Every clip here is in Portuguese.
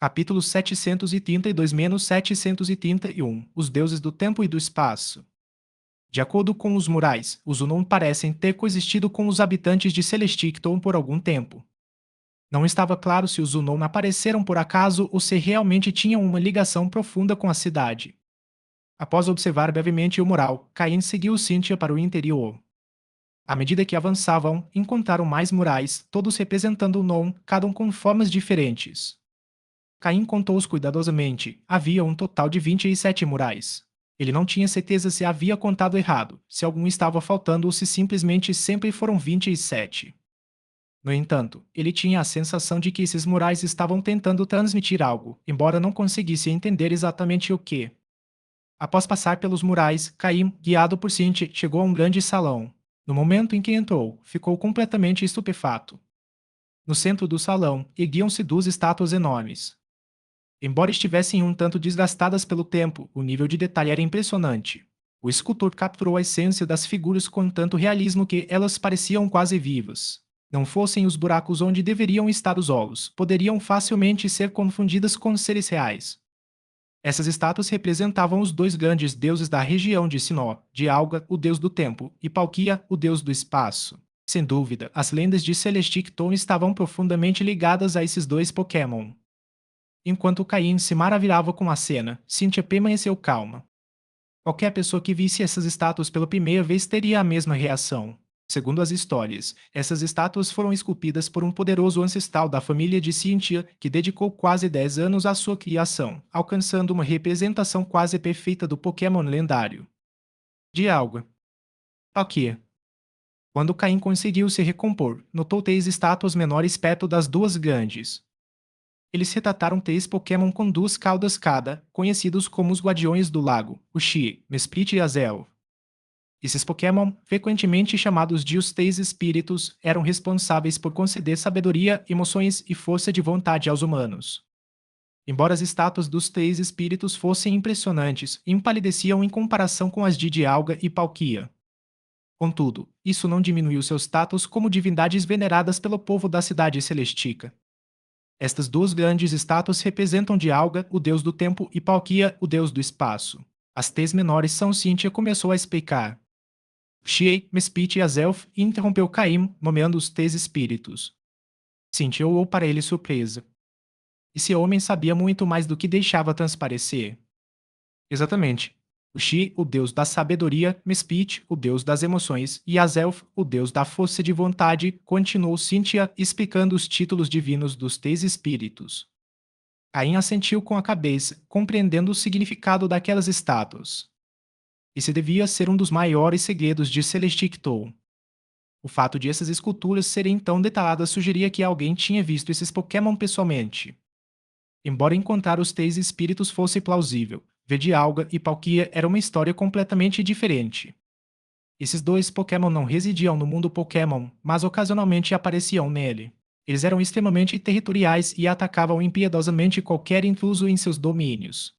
Capítulo 732-731 Os deuses do tempo e do espaço. De acordo com os murais, os Unum parecem ter coexistido com os habitantes de Celesticton por algum tempo. Não estava claro se os Unum apareceram por acaso ou se realmente tinham uma ligação profunda com a cidade. Após observar brevemente o mural, Cain seguiu Cynthia para o interior. À medida que avançavam, encontraram mais murais, todos representando Unum, cada um com formas diferentes. Caim contou-os cuidadosamente. Havia um total de 27 murais. Ele não tinha certeza se havia contado errado, se algum estava faltando ou se simplesmente sempre foram 27. No entanto, ele tinha a sensação de que esses murais estavam tentando transmitir algo, embora não conseguisse entender exatamente o que. Após passar pelos murais, Caim, guiado por Cinti, chegou a um grande salão. No momento em que entrou, ficou completamente estupefato. No centro do salão, erguiam-se duas estátuas enormes. Embora estivessem um tanto desgastadas pelo tempo, o nível de detalhe era impressionante. O escultor capturou a essência das figuras com tanto realismo que elas pareciam quase vivas. Não fossem os buracos onde deveriam estar os olhos, poderiam facilmente ser confundidas com seres reais. Essas estátuas representavam os dois grandes deuses da região de Sinó, de Alga, o deus do tempo, e Palkia, o deus do espaço. Sem dúvida, as lendas de Celesticton estavam profundamente ligadas a esses dois Pokémon. Enquanto Caim se maravilhava com a cena, Cynthia permaneceu calma. Qualquer pessoa que visse essas estátuas pela primeira vez teria a mesma reação. Segundo as histórias, essas estátuas foram esculpidas por um poderoso ancestral da família de Cynthia que dedicou quase 10 anos à sua criação, alcançando uma representação quase perfeita do Pokémon lendário. De algo. Ok. Quando Caim conseguiu se recompor, notou 3 estátuas menores perto das duas grandes. Eles retrataram 3 Pokémon com 2 caudas cada, conhecidos como os Guardiões do Lago, o Shi, Mesprit e Azel. Esses Pokémon, frequentemente chamados de os 3 Espíritos, eram responsáveis por conceder sabedoria, emoções e força de vontade aos humanos. Embora as estátuas dos 3 Espíritos fossem impressionantes, empalideciam em comparação com as de Dialga e Palkia. Contudo, isso não diminuiu seu status como divindades veneradas pelo povo da cidade celestica. Estas duas grandes estátuas representam Dialga, o deus do tempo, e Palkia, o deus do espaço. As três menores são Cynthia começou a explicar. Shie, Mespit e Azelf interrompeu Caim, nomeando os 3 espíritos. Cynthia olhou para ele surpresa. Esse homem sabia muito mais do que deixava transparecer. Exatamente. O Shi, o deus da sabedoria, Mespit, o deus das emoções, e Azelf, o deus da força de vontade, continuou Cynthia explicando os títulos divinos dos 3 espíritos. Caim assentiu com a cabeça, compreendendo o significado daquelas estátuas. Esse devia ser um dos maiores segredos de Celesticton. O fato de essas esculturas serem tão detalhadas sugeria que alguém tinha visto esses Pokémon pessoalmente. Embora encontrar os 3 espíritos fosse plausível, ver Dialga e Palkia era uma história completamente diferente. Esses dois Pokémon não residiam no mundo Pokémon, mas ocasionalmente apareciam nele. Eles eram extremamente territoriais e atacavam impiedosamente qualquer intruso em seus domínios.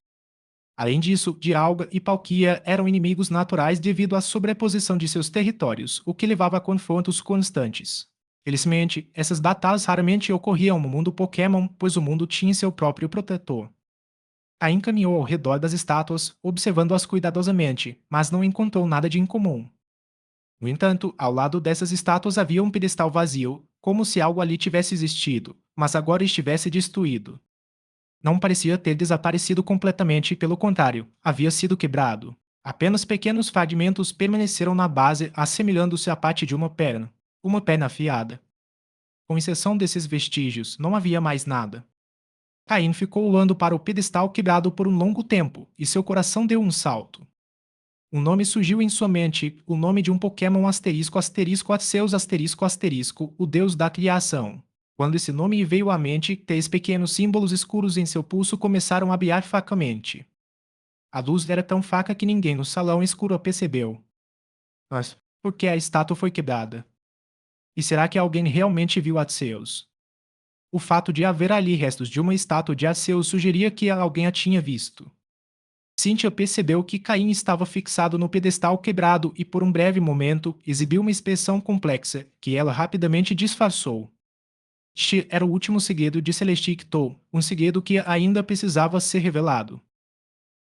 Além disso, Dialga e Palkia eram inimigos naturais devido à sobreposição de seus territórios, o que levava a confrontos constantes. Felizmente, essas batalhas raramente ocorriam no mundo Pokémon, pois o mundo tinha seu próprio protetor. Caim caminhou ao redor das estátuas, observando-as cuidadosamente, mas não encontrou nada de incomum. No entanto, ao lado dessas estátuas havia um pedestal vazio, como se algo ali tivesse existido, mas agora estivesse destruído. Não parecia ter desaparecido completamente, pelo contrário, havia sido quebrado. Apenas pequenos fragmentos permaneceram na base, assemelhando-se à parte de uma perna afiada. Com exceção desses vestígios, não havia mais nada. Caim ficou olhando para o pedestal quebrado por um longo tempo, e seu coração deu um salto. Um nome surgiu em sua mente, o nome de um Pokémon asterisco asterisco Arceus asterisco asterisco, o deus da criação. Quando esse nome lhe veio à mente, 3 pequenos símbolos escuros em seu pulso começaram a brilhar fracamente. A luz era tão fraca que ninguém no salão escuro a percebeu. Mas por que a estátua foi quebrada? E será que alguém realmente viu Arceus? O fato de haver ali restos de uma estátua de Arceus sugeria que alguém a tinha visto. Cynthia percebeu que Caim estava fixado no pedestal quebrado e por um breve momento exibiu uma expressão complexa, que ela rapidamente disfarçou. Este era o último segredo de Celestic Toll, um segredo que ainda precisava ser revelado.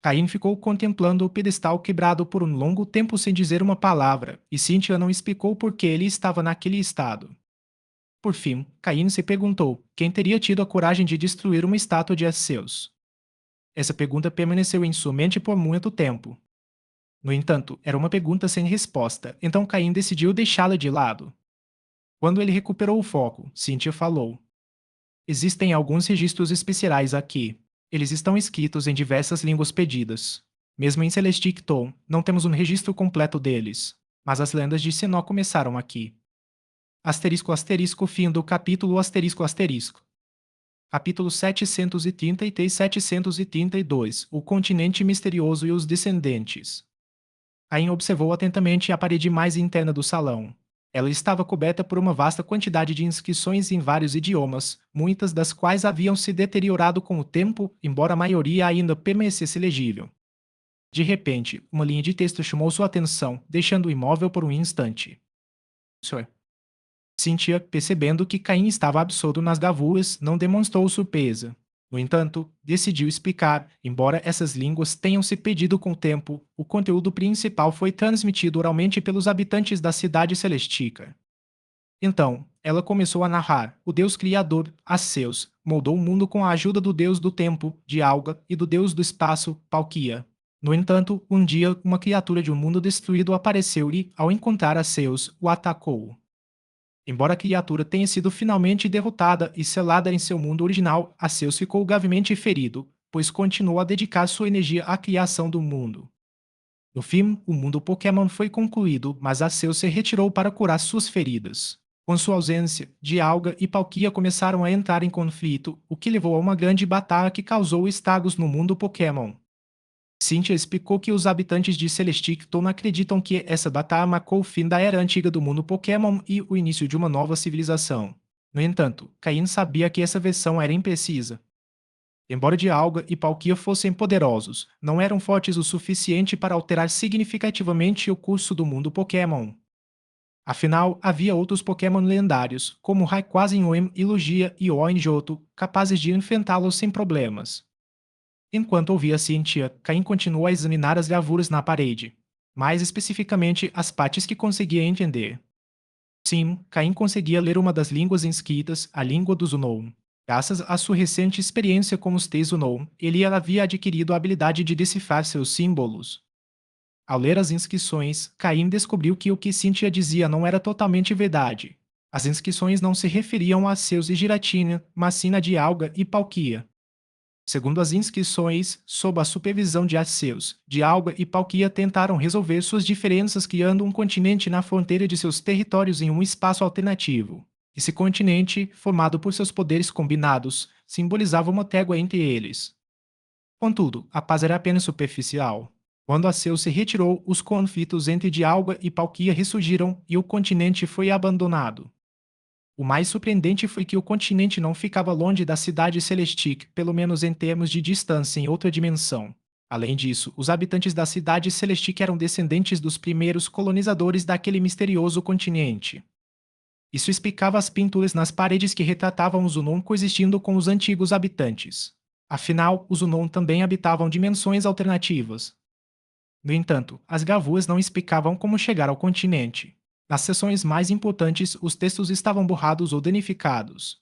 Caim ficou contemplando o pedestal quebrado por um longo tempo sem dizer uma palavra, e Cynthia não explicou por que ele estava naquele estado. Por fim, Caim se perguntou quem teria tido a coragem de destruir uma estátua de Arceus. Essa pergunta permaneceu em sua mente por muito tempo. No entanto, era uma pergunta sem resposta, então Caim decidiu deixá-la de lado. Quando ele recuperou o foco, Cynthia falou: Existem alguns registros especiais aqui. Eles estão escritos em diversas línguas pedidas. Mesmo em Celestic Town, não temos um registro completo deles. Mas as lendas de Sinnoh começaram aqui. Asterisco asterisco fim do capítulo asterisco asterisco. Capítulo 733 e 732 O continente misterioso e os descendentes. Caim observou atentamente a parede mais interna do salão. Ela estava coberta por uma vasta quantidade de inscrições em vários idiomas, muitas das quais haviam se deteriorado com o tempo, embora a maioria ainda permanecesse legível. De repente, uma linha de texto chamou sua atenção, deixando-o imóvel por um instante. Senhor. Cynthia, percebendo que Caim estava absorto nas gavuras, não demonstrou surpresa. No entanto, decidiu explicar, embora essas línguas tenham se perdido com o tempo, o conteúdo principal foi transmitido oralmente pelos habitantes da cidade celestica. Então, ela começou a narrar: o Deus Criador, Arceus, moldou o mundo com a ajuda do Deus do Tempo, Dialga, e do Deus do Espaço, Palkia. No entanto, um dia, uma criatura de um mundo destruído apareceu e, ao encontrar Arceus, o atacou. Embora a criatura tenha sido finalmente derrotada e selada em seu mundo original, Arceus ficou gravemente ferido, pois continuou a dedicar sua energia à criação do mundo. No fim, o mundo Pokémon foi concluído, mas Arceus se retirou para curar suas feridas. Com sua ausência, Dialga e Palkia começaram a entrar em conflito, o que levou a uma grande batalha que causou estragos no mundo Pokémon. Cynthia explicou que os habitantes de Celesticton acreditam que essa batalha marcou o fim da era antiga do mundo Pokémon e o início de uma nova civilização. No entanto, Caim sabia que essa versão era imprecisa. Embora Dialga e Palkia fossem poderosos, não eram fortes o suficiente para alterar significativamente o curso do mundo Pokémon. Afinal, havia outros Pokémon lendários, como Rayquaza em Oem e Lugia e Oa em Johto, capazes de enfrentá-los sem problemas. Enquanto ouvia Cynthia, Caim continuou a examinar as gravuras na parede, mais especificamente as partes que conseguia entender. Sim, Caim conseguia ler uma das línguas inscritas, a língua dos Unown. Graças à sua recente experiência com os T's Unown, ele havia adquirido a habilidade de decifrar seus símbolos. Ao ler as inscrições, Caim descobriu que o que Cynthia dizia não era totalmente verdade. As inscrições não se referiam a Arceus e Giratina, mas sim a Dialga e Palkia. Segundo as inscrições, sob a supervisão de Arceus, Dialga e Palkia tentaram resolver suas diferenças criando um continente na fronteira de seus territórios em um espaço alternativo. Esse continente, formado por seus poderes combinados, simbolizava uma trégua entre eles. Contudo, a paz era apenas superficial. Quando Arceus se retirou, os conflitos entre Dialga e Palkia ressurgiram e o continente foi abandonado. O mais surpreendente foi que o continente não ficava longe da cidade Celestique, pelo menos em termos de distância em outra dimensão. Além disso, os habitantes da cidade Celestique eram descendentes dos primeiros colonizadores daquele misterioso continente. Isso explicava as pinturas nas paredes que retratavam os Unown coexistindo com os antigos habitantes. Afinal, os Unown também habitavam dimensões alternativas. No entanto, as gravuras não explicavam como chegar ao continente. Nas seções mais importantes, os textos estavam borrados ou danificados.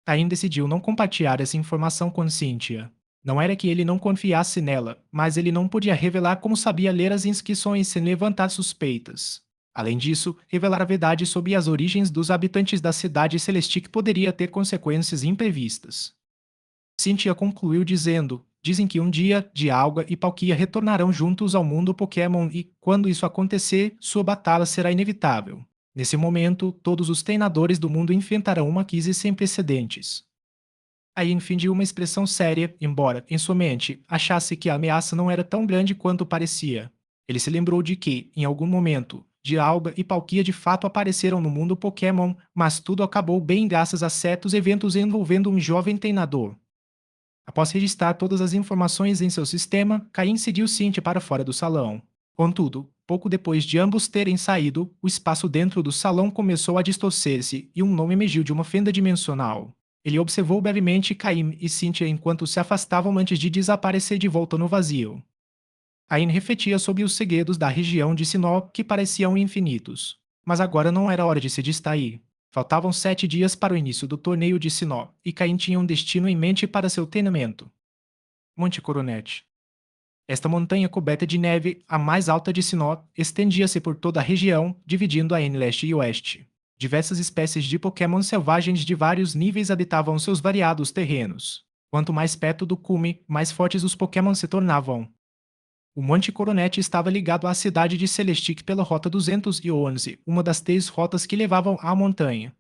Caim decidiu não compartilhar essa informação com Cynthia. Não era que ele não confiasse nela, mas ele não podia revelar como sabia ler as inscrições sem levantar suspeitas. Além disso, revelar a verdade sobre as origens dos habitantes da cidade Celestique poderia ter consequências imprevistas. Cynthia concluiu dizendo: dizem que um dia, Dialga e Palkia retornarão juntos ao mundo Pokémon e, quando isso acontecer, sua batalha será inevitável. Nesse momento, todos os treinadores do mundo enfrentarão uma crise sem precedentes. Aí fingiu uma expressão séria, embora, em sua mente, achasse que a ameaça não era tão grande quanto parecia. Ele se lembrou de que, em algum momento, Dialga e Palkia de fato apareceram no mundo Pokémon, mas tudo acabou bem graças a certos eventos envolvendo um jovem treinador. Após registrar todas as informações em seu sistema, Caim seguiu Cynthia para fora do salão. Contudo, pouco depois de ambos terem saído, o espaço dentro do salão começou a distorcer-se e um nome emergiu de uma fenda dimensional. Ele observou brevemente Caim e Cynthia enquanto se afastavam antes de desaparecer de volta no vazio. Caim refletia sobre os segredos da região de Sinop que pareciam infinitos. Mas agora não era hora de se distrair. Faltavam 7 dias para o início do torneio de Sinop e Caim tinha um destino em mente para seu treinamento. Monte Coronet. Esta montanha coberta de neve, a mais alta de Sinop, estendia-se por toda a região, dividindo-a em leste e oeste. Diversas espécies de Pokémon selvagens de vários níveis habitavam seus variados terrenos. Quanto mais perto do cume, mais fortes os Pokémon se tornavam. O Monte Coronet estava ligado à cidade de Celestic pela Rota 211, uma das 3 rotas que levavam à montanha.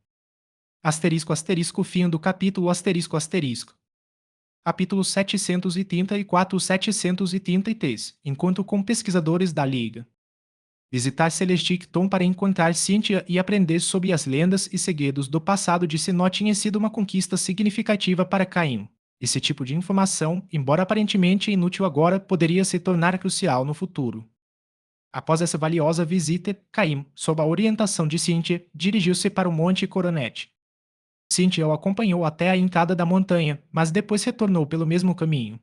Asterisco asterisco fim do capítulo asterisco asterisco. Capítulo 734-733, encontro com pesquisadores da Liga. Visitar Celesticton para encontrar Cynthia e aprender sobre as lendas e segredos do passado de Sinnoh tinha sido uma conquista significativa para Caim. Esse tipo de informação, embora aparentemente inútil agora, poderia se tornar crucial no futuro. Após essa valiosa visita, Caim, sob a orientação de Cynthia, dirigiu-se para o Monte Coronet. Cynthia o acompanhou até a entrada da montanha, mas depois retornou pelo mesmo caminho.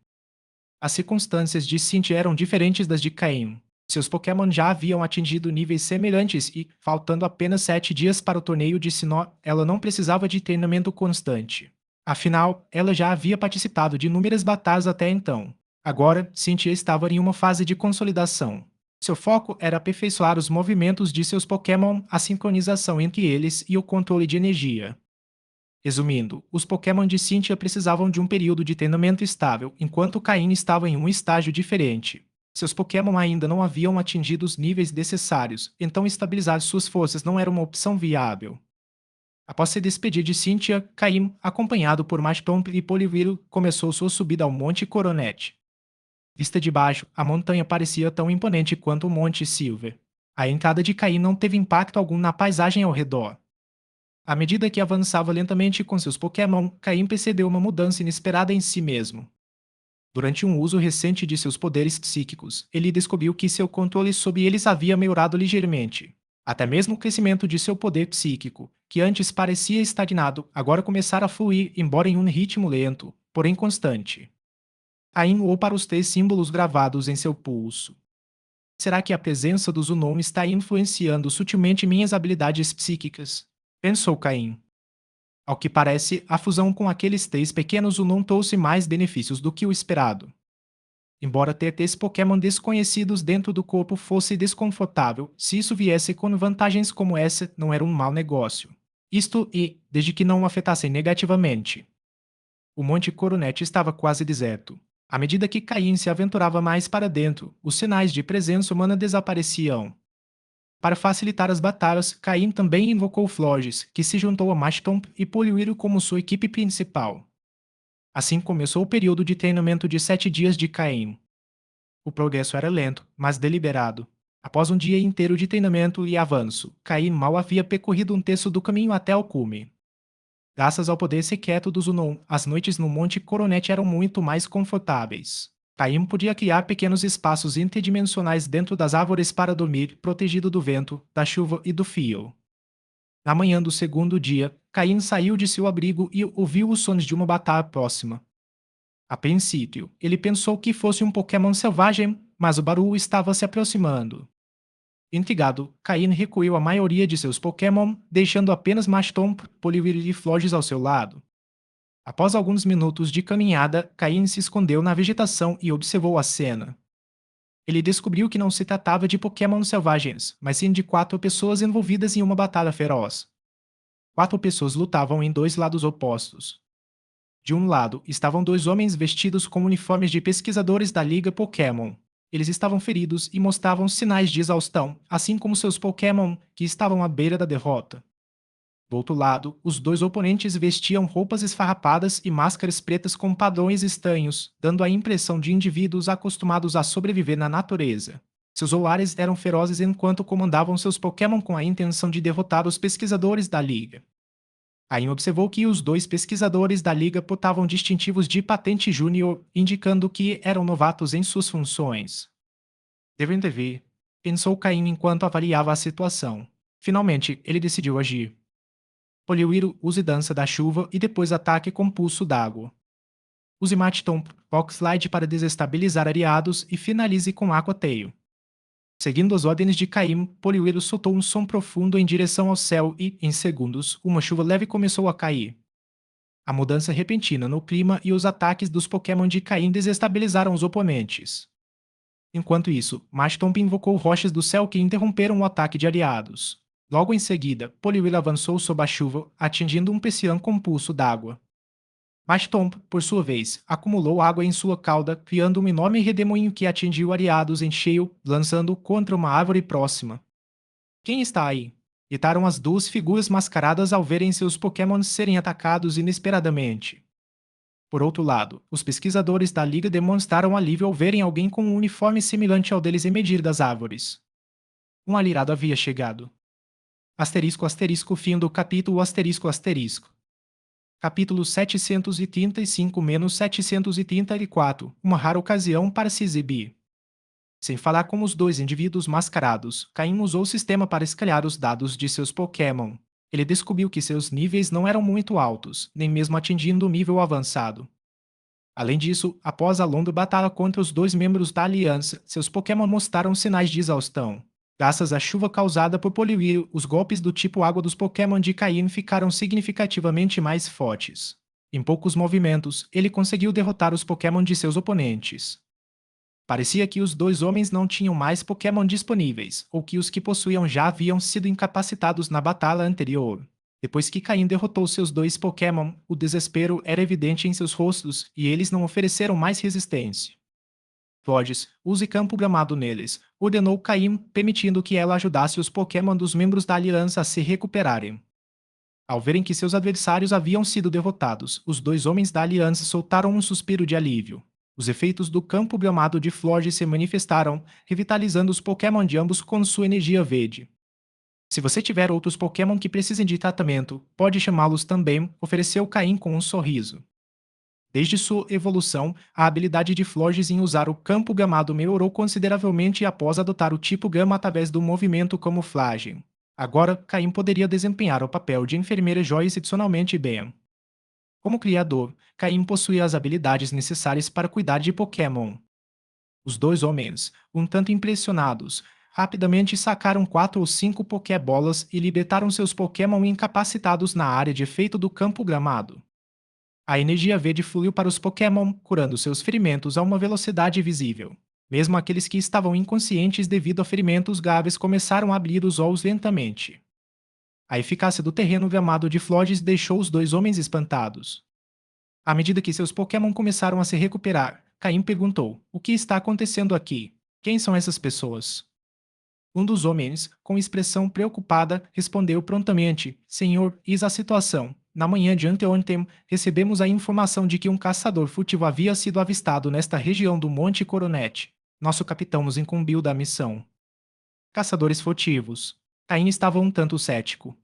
As circunstâncias de Cynthia eram diferentes das de Caim. Seus Pokémon já haviam atingido níveis semelhantes e, faltando apenas 7 dias para o torneio de Sinnoh, ela não precisava de treinamento constante. Afinal, ela já havia participado de inúmeras batalhas até então. Agora, Cynthia estava em uma fase de consolidação. Seu foco era aperfeiçoar os movimentos de seus Pokémon, a sincronização entre eles e o controle de energia. Resumindo, os Pokémon de Cynthia precisavam de um período de treinamento estável, enquanto Caim estava em um estágio diferente. Seus Pokémon ainda não haviam atingido os níveis necessários, então estabilizar suas forças não era uma opção viável. Após se despedir de Cynthia, Caim, acompanhado por Mactomp e Poliwhirl, começou sua subida ao Monte Coronet. Vista de baixo, a montanha parecia tão imponente quanto o Monte Silver. A entrada de Caim não teve impacto algum na paisagem ao redor. À medida que avançava lentamente com seus Pokémon, Caim percebeu uma mudança inesperada em si mesmo. Durante um uso recente de seus poderes psíquicos, ele descobriu que seu controle sobre eles havia melhorado ligeiramente. Até mesmo o crescimento de seu poder psíquico, que antes parecia estagnado, agora começara a fluir, embora em um ritmo lento, porém constante. Caim olhou para os 3 símbolos gravados em seu pulso. Será que a presença do Zunom está influenciando sutilmente minhas habilidades psíquicas? Pensou Caim. Ao que parece, a fusão com aqueles 3 pequenos Zunom trouxe mais benefícios do que o esperado. Embora ter 3 Pokémon desconhecidos dentro do corpo fosse desconfortável, se isso viesse com vantagens como essa, não era um mau negócio. Isto e, desde que não o afetassem negativamente. O Monte Coronet estava quase deserto. À medida que Caim se aventurava mais para dentro, os sinais de presença humana desapareciam. Para facilitar as batalhas, Caim também invocou Florges, que se juntou a Mactomp e Poliwhirl como sua equipe principal. Assim começou o período de treinamento de 7 dias de Caim. O progresso era lento, mas deliberado. Após um dia inteiro de treinamento e avanço, Caim mal havia percorrido um terço do caminho até o cume. Graças ao poder secreto do Zunon, as noites no Monte Coronet eram muito mais confortáveis. Caim podia criar pequenos espaços interdimensionais dentro das árvores para dormir, protegido do vento, da chuva e do fio. Na manhã do segundo dia, Caim saiu de seu abrigo e ouviu os sons de uma batalha próxima. A princípio, ele pensou que fosse um Pokémon selvagem, mas o barulho estava se aproximando. Intrigado, Caim recuiu a maioria de seus Pokémon, deixando apenas Mactomp, Poliwhirl e Florges ao seu lado. Após alguns minutos de caminhada, Caim se escondeu na vegetação e observou a cena. Ele descobriu que não se tratava de Pokémon selvagens, mas sim de 4 pessoas envolvidas em uma batalha feroz. 4 pessoas lutavam em 2 lados opostos. De um lado, estavam 2 homens vestidos com uniformes de pesquisadores da Liga Pokémon. Eles estavam feridos e mostravam sinais de exaustão, assim como seus Pokémon, que estavam à beira da derrota. Do outro lado, os 2 oponentes vestiam roupas esfarrapadas e máscaras pretas com padrões estranhos, dando a impressão de indivíduos acostumados a sobreviver na natureza. Seus olhares eram ferozes enquanto comandavam seus Pokémon com a intenção de derrotar os pesquisadores da Liga. Caim observou que os 2 pesquisadores da Liga portavam distintivos de patente júnior, indicando que eram novatos em suas funções. Devo intervir. Pensou Caim enquanto avaliava a situação. Finalmente, ele decidiu agir. Poliwiro use dança da chuva e depois ataque com pulso d'água. Use Machiton Slide para desestabilizar aliados e finalize com Aquateio. Seguindo as ordens de Caim, Poliwiro soltou um som profundo em direção ao céu e, em segundos, uma chuva leve começou a cair. A mudança repentina no clima e os ataques dos Pokémon de Caim desestabilizaram os oponentes. Enquanto isso, Mashtomp invocou rochas do céu que interromperam o ataque de aliados. Logo em seguida, Poliwhirl avançou sob a chuva, atingindo um Pessian com pulso d'água. Mashtomp, por sua vez, acumulou água em sua cauda, criando um enorme redemoinho que atingiu aliados em cheio, lançando-o contra uma árvore próxima. Quem está aí? Gritaram as duas figuras mascaradas ao verem seus Pokémon serem atacados inesperadamente. Por outro lado, os pesquisadores da Liga demonstraram alívio ao verem alguém com um uniforme semelhante ao deles emergir das árvores. Um alirado havia chegado. Asterisco asterisco fim do capítulo asterisco asterisco. Capítulo 735-734, uma rara ocasião para se exibir. Sem falar com os dois indivíduos mascarados, Caim usou o sistema para escalhar os dados de seus Pokémon. Ele descobriu que seus níveis não eram muito altos, nem mesmo atingindo o nível avançado. Além disso, após a longa batalha contra os dois membros da Aliança, seus Pokémon mostraram sinais de exaustão. Graças à chuva causada por Poliwhirl, os golpes do tipo água dos Pokémon de Caim ficaram significativamente mais fortes. Em poucos movimentos, ele conseguiu derrotar os Pokémon de seus oponentes. Parecia que os dois homens não tinham mais Pokémon disponíveis, ou que os que possuíam já haviam sido incapacitados na batalha anterior. Depois que Caim derrotou seus dois Pokémon, o desespero era evidente em seus rostos e eles não ofereceram mais resistência. Flores, use campo gramado neles, ordenou Caim, permitindo que ela ajudasse os Pokémon dos membros da Aliança a se recuperarem. Ao verem que seus adversários haviam sido derrotados, os dois homens da Aliança soltaram um suspiro de alívio. Os efeitos do campo gramado de Flores se manifestaram, revitalizando os Pokémon de ambos com sua energia verde. Se você tiver outros Pokémon que precisem de tratamento, pode chamá-los também, ofereceu Caim com um sorriso. Desde sua evolução, a habilidade de Flores em usar o campo gamado melhorou consideravelmente após adotar o tipo Gama através do movimento camuflagem. Agora, Caim poderia desempenhar o papel de enfermeira Joyce excepcionalmente bem. Como criador, Caim possuía as habilidades necessárias para cuidar de Pokémon. Os dois homens, um tanto impressionados, rapidamente sacaram 4 ou 5 Pokébolas e libertaram seus Pokémon incapacitados na área de efeito do campo gramado. A energia verde fluiu para os Pokémon, curando seus ferimentos a uma velocidade visível. Mesmo aqueles que estavam inconscientes devido a ferimentos graves começaram a abrir os olhos lentamente. A eficácia do terreno gramado de Flores deixou os dois homens espantados. À medida que seus Pokémon começaram a se recuperar, Caim perguntou: "O que está acontecendo aqui? Quem são essas pessoas?" Um dos homens, com expressão preocupada, respondeu prontamente: "Senhor, eis a situação. Na manhã de anteontem, recebemos a informação de que um caçador furtivo havia sido avistado nesta região do Monte Coronet. Nosso capitão nos incumbiu da missão." Caçadores furtivos. Caim estava um tanto cético.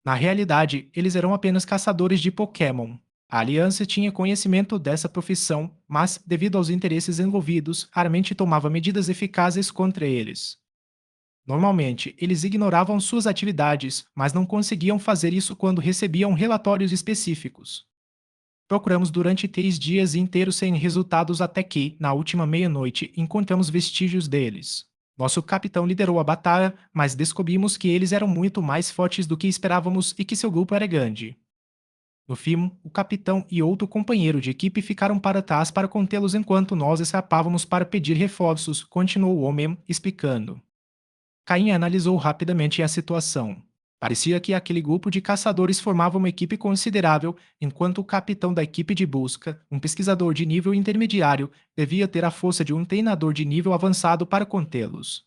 Na realidade, eles eram apenas caçadores de Pokémon. A Aliança tinha conhecimento dessa profissão, mas, devido aos interesses envolvidos, raramente tomava medidas eficazes contra eles. Normalmente, eles ignoravam suas atividades, mas não conseguiam fazer isso quando recebiam relatórios específicos. Procuramos durante 3 dias inteiros sem resultados até que, na última meia-noite, encontramos vestígios deles. Nosso capitão liderou a batalha, mas descobrimos que eles eram muito mais fortes do que esperávamos e que seu grupo era grande. No fim, o capitão e outro companheiro de equipe ficaram para trás para contê-los enquanto nós escapávamos para pedir reforços, continuou o homem, explicando. Caim analisou rapidamente a situação. Parecia que aquele grupo de caçadores formava uma equipe considerável, enquanto o capitão da equipe de busca, um pesquisador de nível intermediário, devia ter a força de um treinador de nível avançado para contê-los.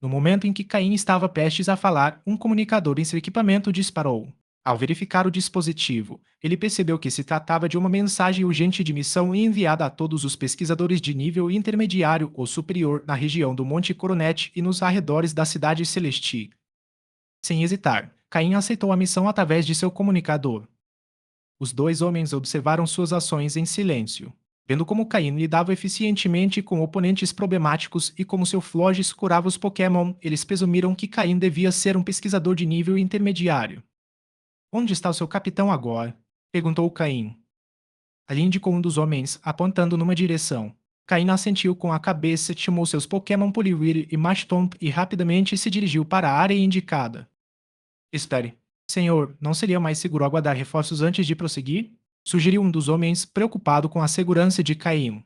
No momento em que Caim estava prestes a falar, um comunicador em seu equipamento disparou. Ao verificar o dispositivo, ele percebeu que se tratava de uma mensagem urgente de missão enviada a todos os pesquisadores de nível intermediário ou superior na região do Monte Coronet e nos arredores da cidade Celesti. Sem hesitar, Caim aceitou a missão através de seu comunicador. Os dois homens observaram suas ações em silêncio. Vendo como Caim lidava eficientemente com oponentes problemáticos e como seu Flogis curava os Pokémon, eles presumiram que Caim devia ser um pesquisador de nível intermediário. Onde está o seu capitão agora? Perguntou Caim. Ali indicou um dos homens, apontando numa direção. Caim assentiu com a cabeça, chamou seus Pokémon Poliwhirl e Mactomp e rapidamente se dirigiu para a área indicada. Espere. Senhor, não seria mais seguro aguardar reforços antes de prosseguir? Sugeriu um dos homens, preocupado com a segurança de Caim.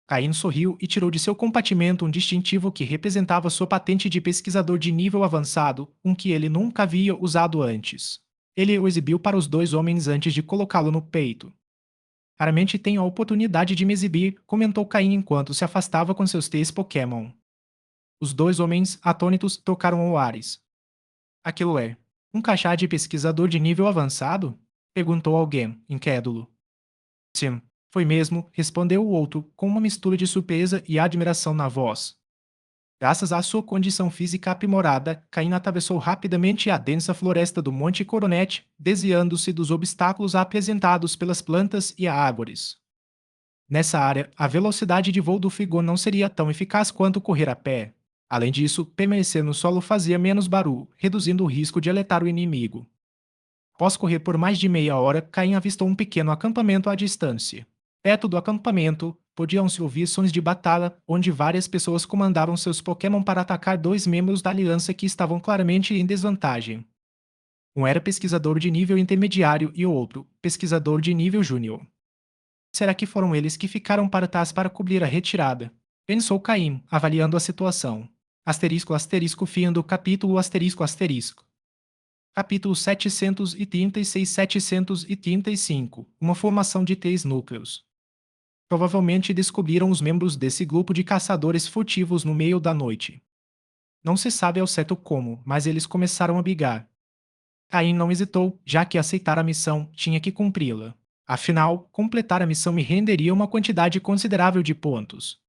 Caim sorriu e tirou de seu compartimento um distintivo que representava sua patente de pesquisador de nível avançado, um que ele nunca havia usado antes. Ele o exibiu para os dois homens antes de colocá-lo no peito. Raramente tenho a oportunidade de me exibir, comentou Caim enquanto se afastava com seus 3 Pokémon. Os dois homens, atônitos, tocaram o Ares. Aquilo é um crachá de pesquisador de nível avançado? Perguntou alguém, incrédulo. Sim, foi mesmo, respondeu o outro, com uma mistura de surpresa e admiração na voz. Graças à sua condição física aprimorada, Caim atravessou rapidamente a densa floresta do Monte Coronet, desviando-se dos obstáculos apresentados pelas plantas e árvores. Nessa área, a velocidade de voo do Frigon não seria tão eficaz quanto correr a pé. Além disso, permanecer no solo fazia menos barulho, reduzindo o risco de alertar o inimigo. Após correr por mais de meia hora, Caim avistou um pequeno acampamento à distância. Perto do acampamento, podiam-se ouvir sons de batalha, onde várias pessoas comandavam seus Pokémon para atacar dois membros da aliança que estavam claramente em desvantagem. Um era pesquisador de nível intermediário e o outro, pesquisador de nível júnior. Será que foram eles que ficaram para trás para cobrir a retirada? Pensou Caim, avaliando a situação. Asterisco asterisco fim do capítulo asterisco asterisco. Capítulo 736-735. Uma formação de 3 núcleos. Provavelmente descobriram os membros desse grupo de caçadores furtivos no meio da noite. Não se sabe ao certo como, mas eles começaram a brigar. Caim não hesitou, já que aceitar a missão tinha que cumpri-la. Afinal, completar a missão me renderia uma quantidade considerável de pontos.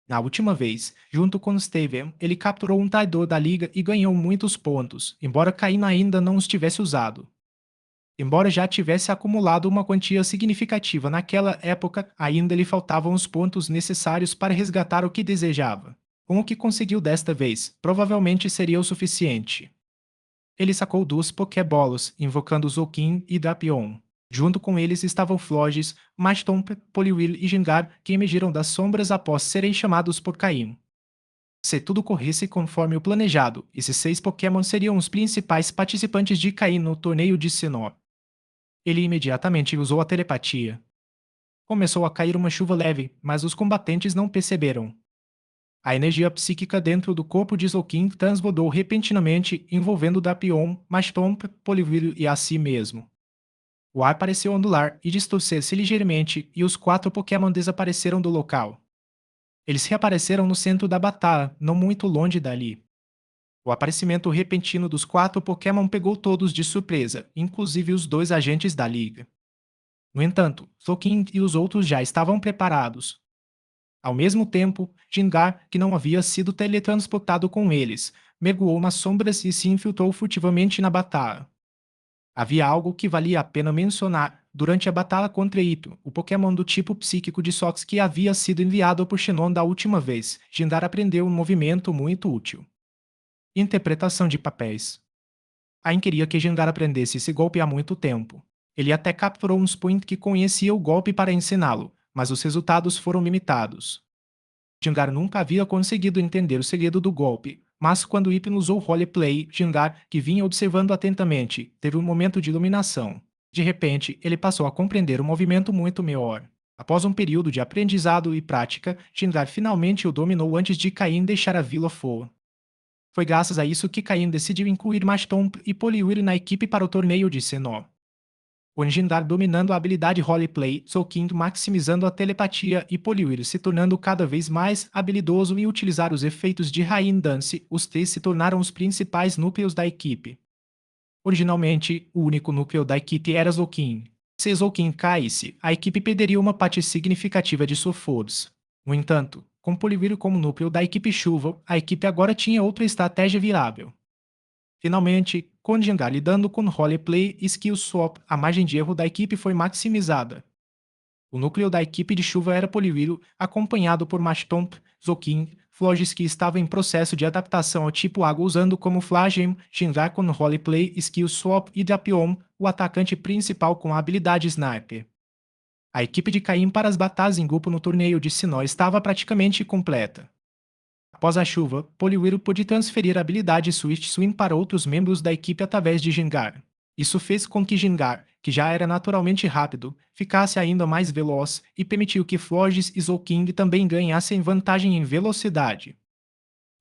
Na última vez, junto com Steven, ele capturou um traidor da liga e ganhou muitos pontos, embora Caim ainda não os tivesse usado. Embora já tivesse acumulado uma quantia significativa naquela época, ainda lhe faltavam os pontos necessários para resgatar o que desejava. Com o que conseguiu desta vez, provavelmente seria o suficiente. Ele sacou 2 Pokébolos, invocando Zoukin e Drapion. Junto com eles estavam Flogis, Mactomp, Poliwhirl e Gengar, que emergiram das sombras após serem chamados por Caim. Se tudo corresse conforme o planejado, esses 6 Pokémon seriam os principais participantes de Caim no torneio de Sinnoh. Ele imediatamente usou a telepatia. Começou a cair uma chuva leve, mas os combatentes não perceberam. A energia psíquica dentro do corpo de Zoukin transbordou repentinamente, envolvendo Drapion, Mactomp, Poliwhirl e a si mesmo. O ar pareceu ondular e distorcer-se ligeiramente, e os 4 Pokémon desapareceram do local. Eles reapareceram no centro da batalha, não muito longe dali. O aparecimento repentino dos 4 Pokémon pegou todos de surpresa, inclusive os 2 agentes da liga. No entanto, Zoukin e os outros já estavam preparados. Ao mesmo tempo, Gengar, que não havia sido teletransportado com eles, mergulhou nas sombras e se infiltrou furtivamente na batalha. Havia algo que valia a pena mencionar. Durante a batalha contra Ito, o Pokémon do tipo psíquico de Sox que havia sido enviado por Xenon da última vez, Gengar aprendeu um movimento muito útil. Interpretação de papéis. Ain queria que Gengar aprendesse esse golpe há muito tempo. Ele até capturou um Spoint que conhecia o golpe para ensiná-lo, mas os resultados foram limitados. Gengar nunca havia conseguido entender o segredo do golpe, mas quando Ipin usou o roleplay, Gengar, que vinha observando atentamente, teve um momento de iluminação. De repente, ele passou a compreender o movimento muito melhor. Após um período de aprendizado e prática, Gengar finalmente o dominou antes de Caim deixar a Vila Foa. Foi graças a isso que Caim decidiu incluir Mactomp e Poliwhirl na equipe para o torneio de Sinnoh. Com Gengar dominando a habilidade roleplay, Zoukin maximizando a telepatia e Poliwhirl se tornando cada vez mais habilidoso em utilizar os efeitos de Rain Dance, os 3 se tornaram os principais núcleos da equipe. Originalmente, o único núcleo da equipe era Zoukin. Se Zoukin caísse, a equipe perderia uma parte significativa de sua força. No entanto, com Poliwhirl como núcleo da equipe Chuva, a equipe agora tinha outra estratégia viável. Finalmente, com Gengar lidando com roleplay e skill swap, a margem de erro da equipe foi maximizada. O núcleo da equipe de chuva era Poliwhirl, acompanhado por Mashtomp, Zolkin, Florges que estava em processo de adaptação ao tipo água usando como Flagem, Shinra com Roleplay, Skill Swap e Drapion, o atacante principal com a habilidade Sniper. A equipe de Caim para as batalhas em grupo no torneio de Sinnoh estava praticamente completa. Após a chuva, Poliwhirl pôde transferir a habilidade Swift Swim para outros membros da equipe através de Gingar. Isso fez com que Gingar, que já era naturalmente rápido, ficasse ainda mais veloz e permitiu que Florges e Zolking também ganhassem vantagem em velocidade.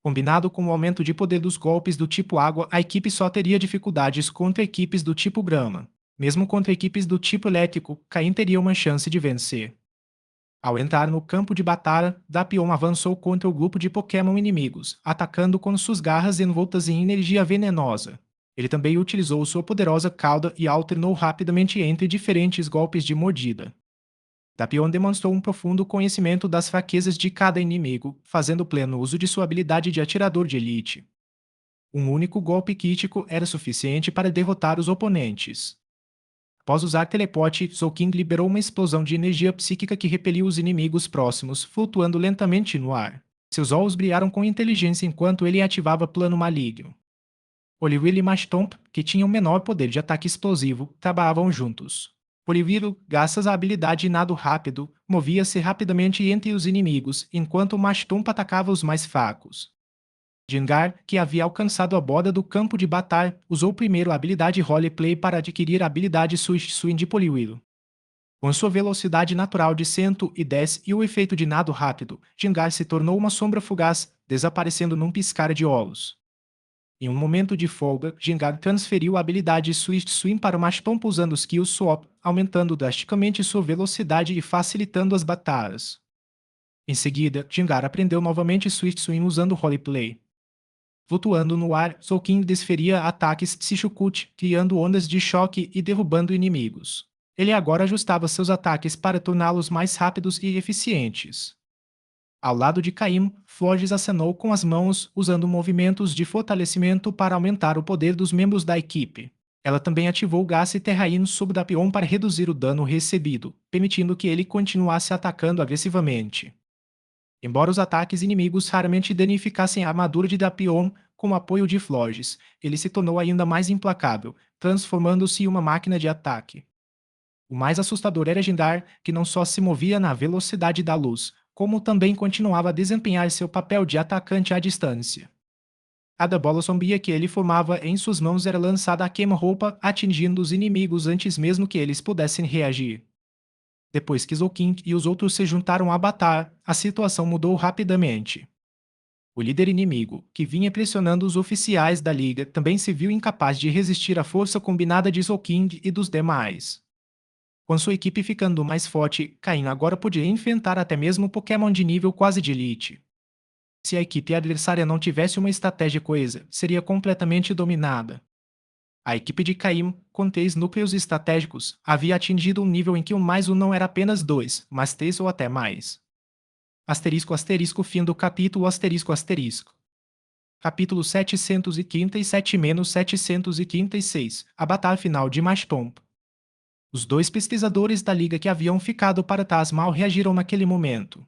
Combinado com o aumento de poder dos golpes do tipo água, a equipe só teria dificuldades contra equipes do tipo grama. Mesmo contra equipes do tipo elétrico, Caim teria uma chance de vencer. Ao entrar no campo de batalha, Drapion avançou contra o grupo de Pokémon inimigos, atacando com suas garras envoltas em energia venenosa. Ele também utilizou sua poderosa cauda e alternou rapidamente entre diferentes golpes de mordida. Drapion demonstrou um profundo conhecimento das fraquezas de cada inimigo, fazendo pleno uso de sua habilidade de atirador de elite. Um único golpe crítico era suficiente para derrotar os oponentes. Após usar teleporte, Zolkin liberou uma explosão de energia psíquica que repeliu os inimigos próximos, flutuando lentamente no ar. Seus olhos brilharam com inteligência enquanto ele ativava plano maligno. Poliwhirl e Mashtomp, que tinham menor poder de ataque explosivo, trabalhavam juntos. Poliwhirl, graças à habilidade nado rápido, movia-se rapidamente entre os inimigos, enquanto Mashtomp atacava os mais fracos. Gingar, que havia alcançado a borda do campo de batalha, usou primeiro a habilidade Roleplay para adquirir a habilidade Swift Swing de Poliwhirl. Com sua velocidade natural de 110 e o efeito de nado rápido, Gingar se tornou uma sombra fugaz, desaparecendo num piscar de olhos. Em um momento de folga, Gingar transferiu a habilidade Swift Swing para o Mashtomp usando o Skill Swap, aumentando drasticamente sua velocidade e facilitando as batalhas. Em seguida, Gingar aprendeu novamente Swift Swing usando Roleplay. Flutuando no ar, Zolkin desferia ataques Psychokut, criando ondas de choque e derrubando inimigos. Ele agora ajustava seus ataques para torná-los mais rápidos e eficientes. Ao lado de Caim, Florges acenou com as mãos, usando movimentos de fortalecimento para aumentar o poder dos membros da equipe. Ela também ativou o gás Terrain sobre Drapion para reduzir o dano recebido, permitindo que ele continuasse atacando agressivamente. Embora os ataques inimigos raramente danificassem a armadura de Drapion, com o apoio de Florges, ele se tornou ainda mais implacável, transformando-se em uma máquina de ataque. O mais assustador era Gingar, que não só se movia na velocidade da luz, como também continuava a desempenhar seu papel de atacante à distância. Cada bola sombria que ele formava em suas mãos era lançada a queima-roupa, atingindo os inimigos antes mesmo que eles pudessem reagir. Depois que Zolkin e os outros se juntaram a batalha, a situação mudou rapidamente. O líder inimigo, que vinha pressionando os oficiais da Liga, também se viu incapaz de resistir à força combinada de Zolkin e dos demais. Com sua equipe ficando mais forte, Caim agora podia enfrentar até mesmo Pokémon de nível quase de elite. Se a equipe adversária não tivesse uma estratégia coesa, seria completamente dominada. A equipe de Caim, com 3 núcleos estratégicos, havia atingido um nível em que o mais um não era apenas 2, mas 3 ou até mais. Asterisco asterisco fim do capítulo asterisco asterisco. Capítulo 737-736 A batalha final de Mashtomp. Os 2 pesquisadores da Liga que haviam ficado para trás mal reagiram naquele momento.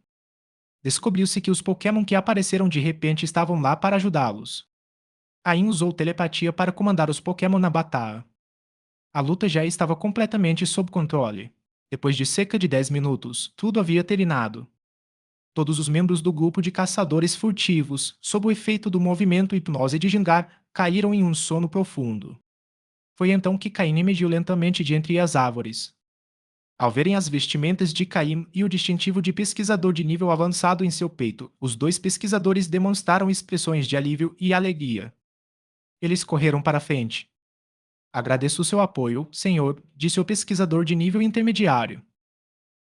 Descobriu-se que os Pokémon que apareceram de repente estavam lá para ajudá-los. Caim usou telepatia para comandar os Pokémon na batalha. A luta já estava completamente sob controle. Depois de cerca de 10 minutos, tudo havia terminado. Todos os membros do grupo de caçadores furtivos, sob o efeito do movimento hipnose de Gingar, caíram em um sono profundo. Foi então que Caim emergiu lentamente de entre as árvores. Ao verem as vestimentas de Caim e o distintivo de pesquisador de nível avançado em seu peito, os 2 pesquisadores demonstraram expressões de alívio e alegria. Eles correram para a frente. Agradeço o seu apoio, senhor, disse o pesquisador de nível intermediário.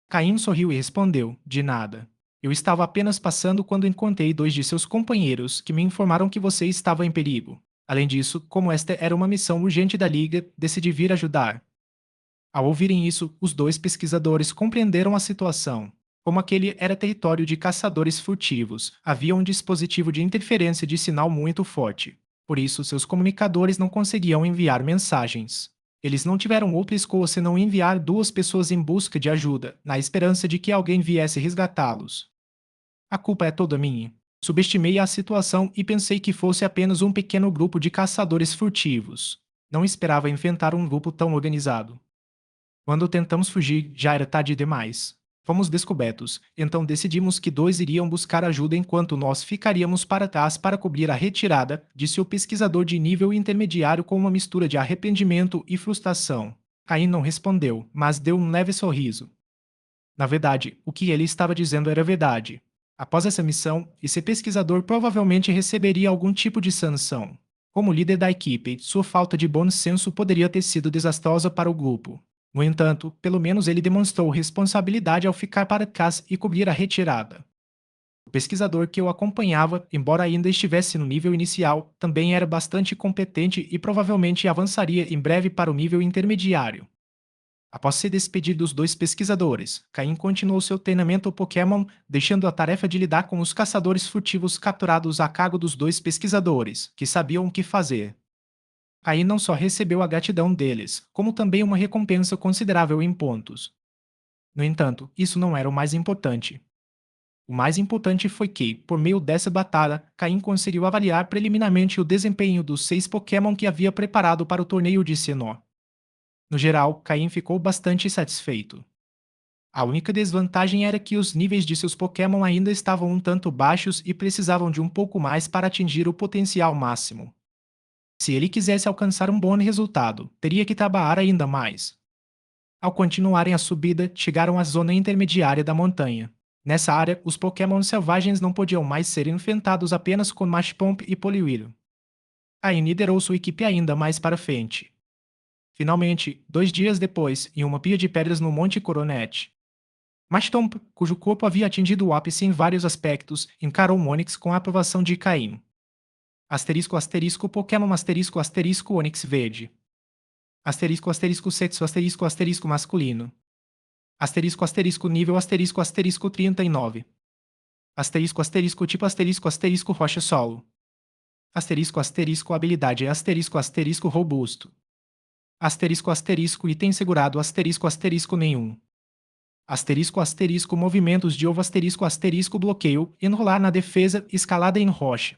Caim sorriu e respondeu, de nada. Eu estava apenas passando quando encontrei 2 de seus companheiros que me informaram que você estava em perigo. Além disso, como esta era uma missão urgente da Liga, decidi vir ajudar. Ao ouvirem isso, os 2 pesquisadores compreenderam a situação. Como aquele era território de caçadores furtivos, havia um dispositivo de interferência de sinal muito forte. Por isso, seus comunicadores não conseguiam enviar mensagens. Eles não tiveram outra escolha senão enviar duas pessoas em busca de ajuda, na esperança de que alguém viesse resgatá-los. A culpa é toda minha. Subestimei a situação e pensei que fosse apenas um pequeno grupo de caçadores furtivos. Não esperava enfrentar um grupo tão organizado. Quando tentamos fugir, já era tarde demais. Fomos descobertos, então decidimos que dois iriam buscar ajuda enquanto nós ficaríamos para trás para cobrir a retirada, disse o pesquisador de nível intermediário com uma mistura de arrependimento e frustração. Caim não respondeu, mas deu um leve sorriso. Na verdade, o que ele estava dizendo era verdade. Após essa missão, esse pesquisador provavelmente receberia algum tipo de sanção. Como líder da equipe, sua falta de bom senso poderia ter sido desastrosa para o grupo. No entanto, pelo menos ele demonstrou responsabilidade ao ficar para trás e cobrir a retirada. O pesquisador que o acompanhava, embora ainda estivesse no nível inicial, também era bastante competente e provavelmente avançaria em breve para o nível intermediário. Após se despedir dos dois pesquisadores, Caim continuou seu treinamento Pokémon, deixando a tarefa de lidar com os caçadores furtivos capturados a cargo dos dois pesquisadores, que sabiam o que fazer. Caim não só recebeu a gratidão deles, como também uma recompensa considerável em pontos. No entanto, isso não era o mais importante. O mais importante foi que, por meio dessa batalha, Caim conseguiu avaliar preliminarmente o desempenho dos 6 Pokémon que havia preparado para o torneio de Sinnoh. No geral, Caim ficou bastante satisfeito. A única desvantagem era que os níveis de seus Pokémon ainda estavam um tanto baixos e precisavam de um pouco mais para atingir o potencial máximo. Se ele quisesse alcançar um bom resultado, teria que trabalhar ainda mais. Ao continuarem a subida, chegaram à zona intermediária da montanha. Nessa área, os Pokémon selvagens não podiam mais ser enfrentados apenas com Machopomp e Poliwhirl. Caim liderou sua equipe ainda mais para frente. Finalmente, 2 dias depois, em uma pia de pedras no Monte Coronet, Machtomp, cujo corpo havia atingido o ápice em vários aspectos, encarou Onix com a aprovação de Caim. Asterisco asterisco Pokémon asterisco asterisco Onix verde. Asterisco asterisco sexo asterisco asterisco masculino. Asterisco asterisco nível asterisco asterisco 39. Asterisco asterisco tipo asterisco asterisco rocha solo. Asterisco asterisco habilidade asterisco asterisco robusto. Asterisco asterisco item segurado asterisco asterisco nenhum. Asterisco asterisco movimentos de ovo asterisco asterisco bloqueio, enrolar na defesa, escalada em rocha.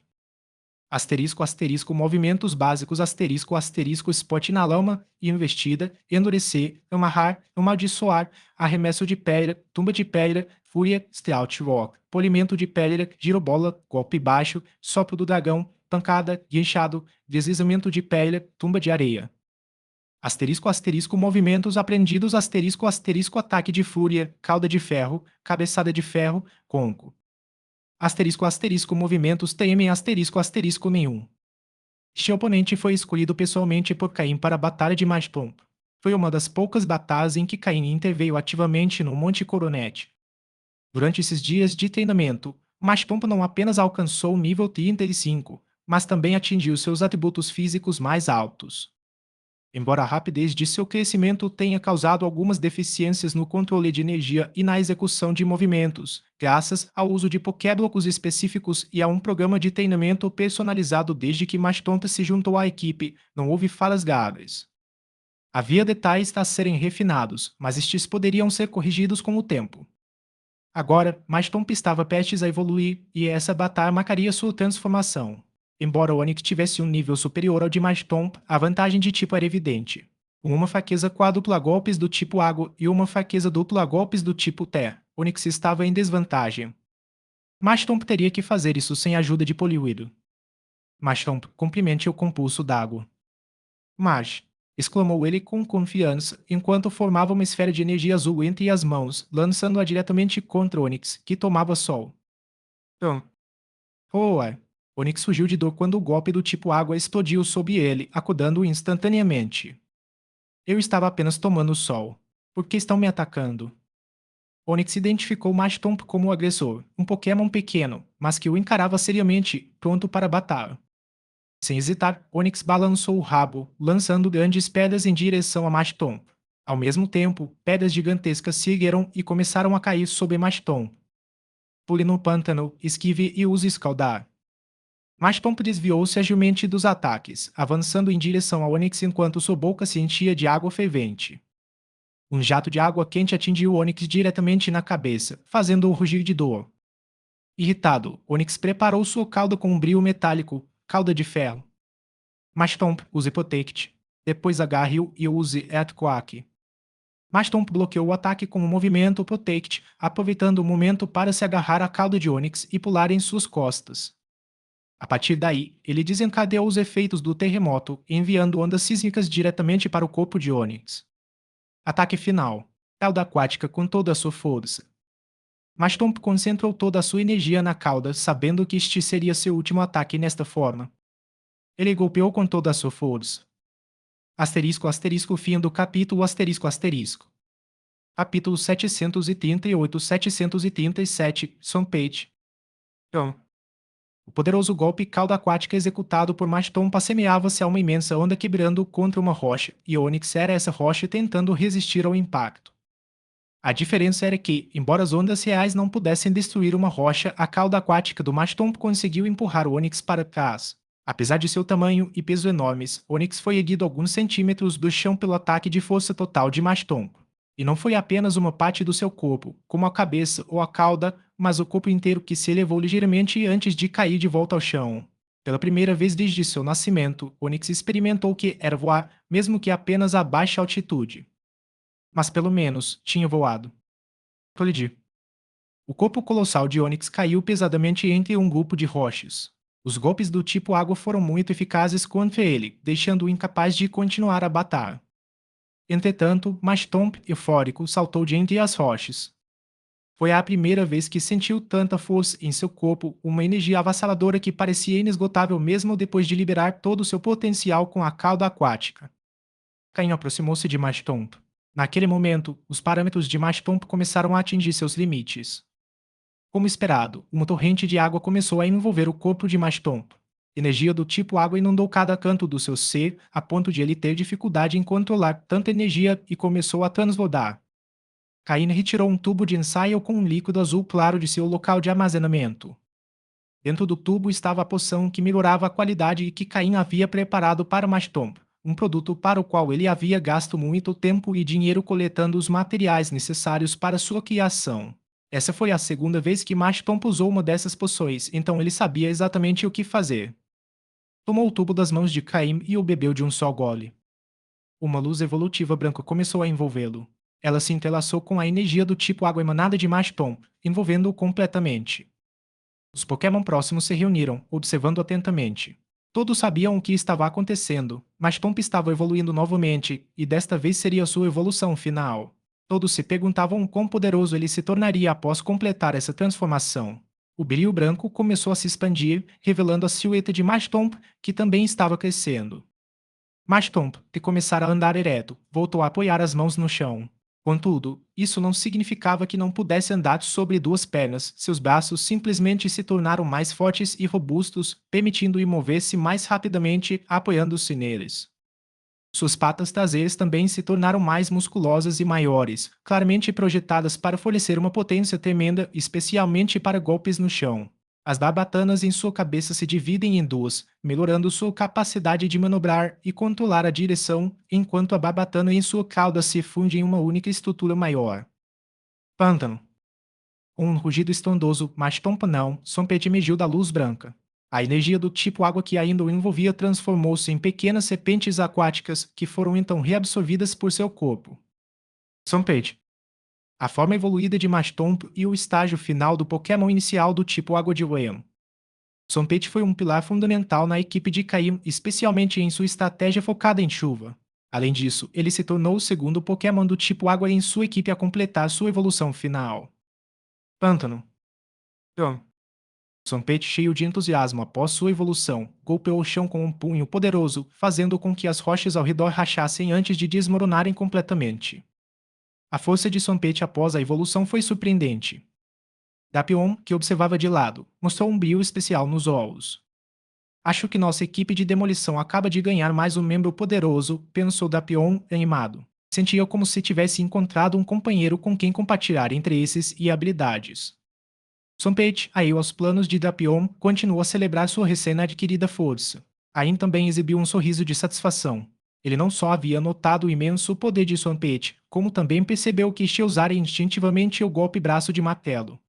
Asterisco asterisco movimentos básicos asterisco asterisco spot na lama e investida, endurecer, amarrar, amaldiçoar, arremesso de pedra, tumba de pedra, fúria, stealth rock, polimento de pedra, girobola, golpe baixo, sopro do dragão, pancada, guinchado, deslizamento de pedra, tumba de areia. Asterisco asterisco movimentos aprendidos asterisco asterisco ataque de fúria, cauda de ferro, cabeçada de ferro, conco. Asterisco asterisco movimentos TM asterisco asterisco nenhum. Este oponente foi escolhido pessoalmente por Caim para a Batalha de Machtomp. Foi uma das poucas batalhas em que Caim interveio ativamente no Monte Coronet. Durante esses dias de treinamento, Machtomp não apenas alcançou o nível 35, mas também atingiu seus atributos físicos mais altos. Embora a rapidez de seu crescimento tenha causado algumas deficiências no controle de energia e na execução de movimentos, graças ao uso de Pokéblocos específicos e a um programa de treinamento personalizado desde que Machtomp se juntou à equipe, não houve falhas graves. Havia detalhes a serem refinados, mas estes poderiam ser corrigidos com o tempo. Agora, Machtomp estava prestes a evoluir e essa batalha marcaria sua transformação. Embora o Onix tivesse um nível superior ao de Machtomp, a vantagem de tipo era evidente. Com uma fraqueza quádrupla a golpes do tipo água e uma fraqueza dupla a golpes do tipo terra, Onix estava em desvantagem. Machtomp teria que fazer isso sem a ajuda de Poliwhirl. Machtomp, cumprimente o compulso d'água. March! Exclamou ele com confiança, enquanto formava uma esfera de energia azul entre as mãos, lançando-a diretamente contra Onix, que tomava sol. Roar! Onix fugiu de dor quando o golpe do tipo água explodiu sob ele, acordando-o instantaneamente. Eu estava apenas tomando sol. Por que estão me atacando? Onix identificou Machtomp como o agressor, um Pokémon pequeno, mas que o encarava seriamente, pronto para batalha. Sem hesitar, Onix balançou o rabo, lançando grandes pedras em direção a Machtomp. Ao mesmo tempo, pedras gigantescas se ergueram e começaram a cair sobre Machtomp. Pule no pântano, esquive e use escaldar. Mashtomp desviou-se agilmente dos ataques, avançando em direção a Onix enquanto sua boca se enchia de água fervente. Um jato de água quente atingiu Onix diretamente na cabeça, fazendo-o rugir de dor. Irritado, Onix preparou sua cauda com um brilho metálico, cauda de ferro. Mashtomp use Protect, depois agarre-o e use Earthquake. Mashtomp bloqueou o ataque com o movimento Protect, aproveitando o momento para se agarrar à cauda de Onix e pular em suas costas. A partir daí, ele desencadeou os efeitos do terremoto, enviando ondas sísmicas diretamente para o corpo de Onix. Ataque final. Cauda aquática com toda a sua força. Mashtomp concentrou toda a sua energia na cauda, sabendo que este seria seu último ataque nesta forma. Ele golpeou com toda a sua força. Asterisco asterisco fim do capítulo asterisco asterisco. Capítulo 738-737 Sompage. O poderoso golpe cauda aquática executado por Mashtomp assemelhava-se a uma imensa onda quebrando contra uma rocha, e Onix era essa rocha tentando resistir ao impacto. A diferença era que, embora as ondas reais não pudessem destruir uma rocha, a cauda aquática do Mashtomp conseguiu empurrar o Onix para trás. Apesar de seu tamanho e peso enormes, Onix foi erguido alguns centímetros do chão pelo ataque de força total de Mashtomp. E não foi apenas uma parte do seu corpo, como a cabeça ou a cauda, mas o corpo inteiro que se elevou ligeiramente antes de cair de volta ao chão. Pela primeira vez desde seu nascimento, Onix experimentou o que era voar, mesmo que apenas a baixa altitude. Mas pelo menos tinha voado. Colidir. O corpo colossal de Onix caiu pesadamente entre um grupo de rochas. Os golpes do tipo água foram muito eficazes contra ele, deixando-o incapaz de continuar a batalha. Entretanto, Mashtomp, eufórico, saltou de entre as rochas. Foi a primeira vez que sentiu tanta força em seu corpo, uma energia avassaladora que parecia inesgotável mesmo depois de liberar todo o seu potencial com a cauda aquática. Caim aproximou-se de Mashtomp. Naquele momento, os parâmetros de Mashtomp começaram a atingir seus limites. Como esperado, uma torrente de água começou a envolver o corpo de Mashtomp. Energia do tipo água inundou cada canto do seu ser, a ponto de ele ter dificuldade em controlar tanta energia e começou a transbordar. Caim retirou um tubo de ensaio com um líquido azul claro de seu local de armazenamento. Dentro do tubo estava a poção que melhorava a qualidade que Caim havia preparado para Mashtomp, um produto para o qual ele havia gasto muito tempo e dinheiro coletando os materiais necessários para sua criação. Essa foi a segunda vez que Mashtomp usou uma dessas poções, então ele sabia exatamente o que fazer. Tomou o tubo das mãos de Caim e o bebeu de um só gole. Uma luz evolutiva branca começou a envolvê-lo. Ela se entrelaçou com a energia do tipo água emanada de Mashtomp, envolvendo-o completamente. Os Pokémon próximos se reuniram, observando atentamente. Todos sabiam o que estava acontecendo, mas Tomp estava evoluindo novamente, e desta vez seria sua evolução final. Todos se perguntavam quão poderoso ele se tornaria após completar essa transformação. O brilho branco começou a se expandir, revelando a silhueta de Mashtomp, que também estava crescendo. Mashtomp, que começara a andar ereto, voltou a apoiar as mãos no chão. Contudo, isso não significava que não pudesse andar sobre duas pernas, seus braços simplesmente se tornaram mais fortes e robustos, permitindo-lhe mover-se mais rapidamente, apoiando-se neles. Suas patas traseiras também se tornaram mais musculosas e maiores, claramente projetadas para fornecer uma potência tremenda, especialmente para golpes no chão. As barbatanas em sua cabeça se dividem em duas, melhorando sua capacidade de manobrar e controlar a direção, enquanto a barbatana em sua cauda se funde em uma única estrutura maior. Pântano. Com um rugido estrondoso, mas Tompa não, Sompete emergiu da luz branca. A energia do tipo água que ainda o envolvia transformou-se em pequenas serpentes aquáticas que foram então reabsorvidas por seu corpo. Sompete. A forma evoluída de Mashtomp e o estágio final do Pokémon inicial do tipo Água de Wham. Sompete foi um pilar fundamental na equipe de Caim, especialmente em sua estratégia focada em chuva. Além disso, ele se tornou o segundo Pokémon do tipo Água em sua equipe a completar sua evolução final. Pântano. Sompete, cheio de entusiasmo após sua evolução, golpeou o chão com um punho poderoso, fazendo com que as rochas ao redor rachassem antes de desmoronarem completamente. A força de Sompete após a evolução foi surpreendente. Dapion, que observava de lado, mostrou um brilho especial nos olhos. Acho que nossa equipe de demolição acaba de ganhar mais um membro poderoso, pensou Dapion, animado. Sentia como se tivesse encontrado um companheiro com quem compartilhar interesses e habilidades. Swampert, aí aos planos de Drapion, continuou a celebrar sua recém-adquirida força. Caim também exibiu um sorriso de satisfação. Ele não só havia notado o imenso poder de Swampert, como também percebeu que este usaria instintivamente o golpe braço de martelo.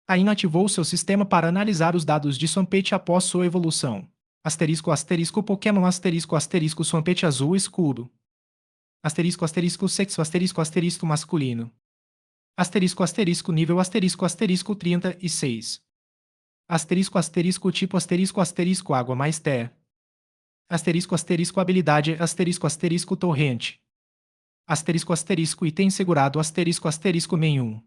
Caim ativou seu sistema para analisar os dados de Swampert após sua evolução. Asterisco asterisco Pokémon asterisco asterisco Swampert azul escuro. Asterisco asterisco sexo asterisco asterisco masculino. Asterisco asterisco nível asterisco 36. Asterisco asterisco tipo asterisco água mais terra. Asterisco habilidade asterisco torrente. Asterisco item segurado asterisco nenhum.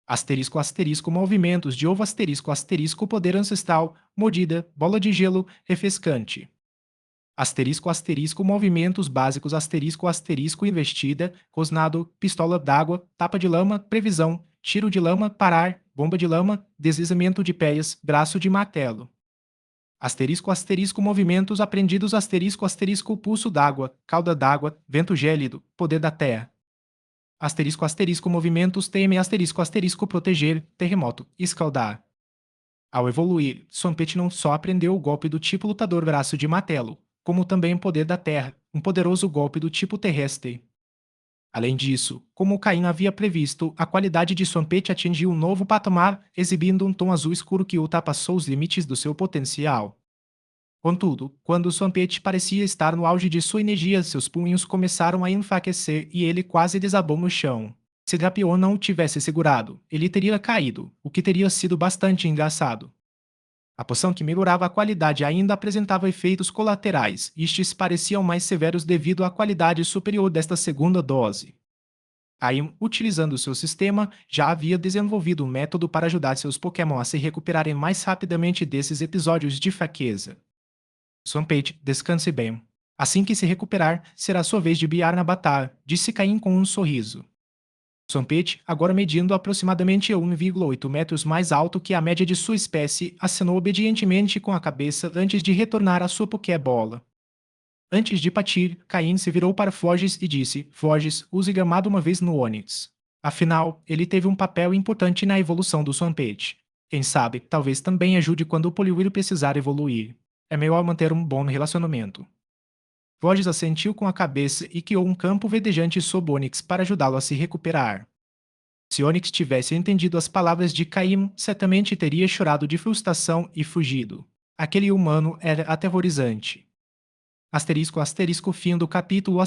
Asterisco movimentos de ovo asterisco poder ancestral, mordida, bola de gelo, refrescante. Asterisco movimentos básicos asterisco investida, rosnado, pistola d'água, tapa de lama, previsão, tiro de lama, parar, bomba de lama, deslizamento de pés, braço de martelo. Asterisco movimentos aprendidos asterisco pulso d'água, cauda d'água, vento gélido, poder da terra. Asterisco movimentos teme asterisco proteger, terremoto, escaldar. Ao evoluir, Swampert não só aprendeu o golpe do tipo lutador braço de martelo, como também o poder da terra, um poderoso golpe do tipo terrestre. Além disso, como Caim havia previsto, a qualidade de Swampert atingiu um novo patamar, exibindo um tom azul escuro que ultrapassou os limites do seu potencial. Contudo, quando Swampert parecia estar no auge de sua energia, seus punhos começaram a enfraquecer e ele quase desabou no chão. Se Drapion não o tivesse segurado, ele teria caído, o que teria sido bastante engraçado. A poção que melhorava a qualidade ainda apresentava efeitos colaterais, e estes pareciam mais severos devido à qualidade superior desta segunda dose. Caim, utilizando seu sistema, já havia desenvolvido um método para ajudar seus Pokémon a se recuperarem mais rapidamente desses episódios de fraqueza. Swampert, descanse bem. Assim que se recuperar, será sua vez de biar na batalha, disse Caim com um sorriso. Swampert, agora medindo aproximadamente 1,8 metros mais alto que a média de sua espécie, acenou obedientemente com a cabeça antes de retornar à sua Pokébola. Antes de partir, Caim se virou para Forges e disse: Forges, use gramado uma vez no Onix. Afinal, ele teve um papel importante na evolução do Swampert. Quem sabe, talvez também ajude quando o Poliwhirl precisar evoluir. É melhor manter um bom relacionamento. Forges assentiu com a cabeça e criou um campo verdejante sob Onix para ajudá-lo a se recuperar. Se Onix tivesse entendido as palavras de Caim, certamente teria chorado de frustração e fugido. Aquele humano era aterrorizante. Fim do capítulo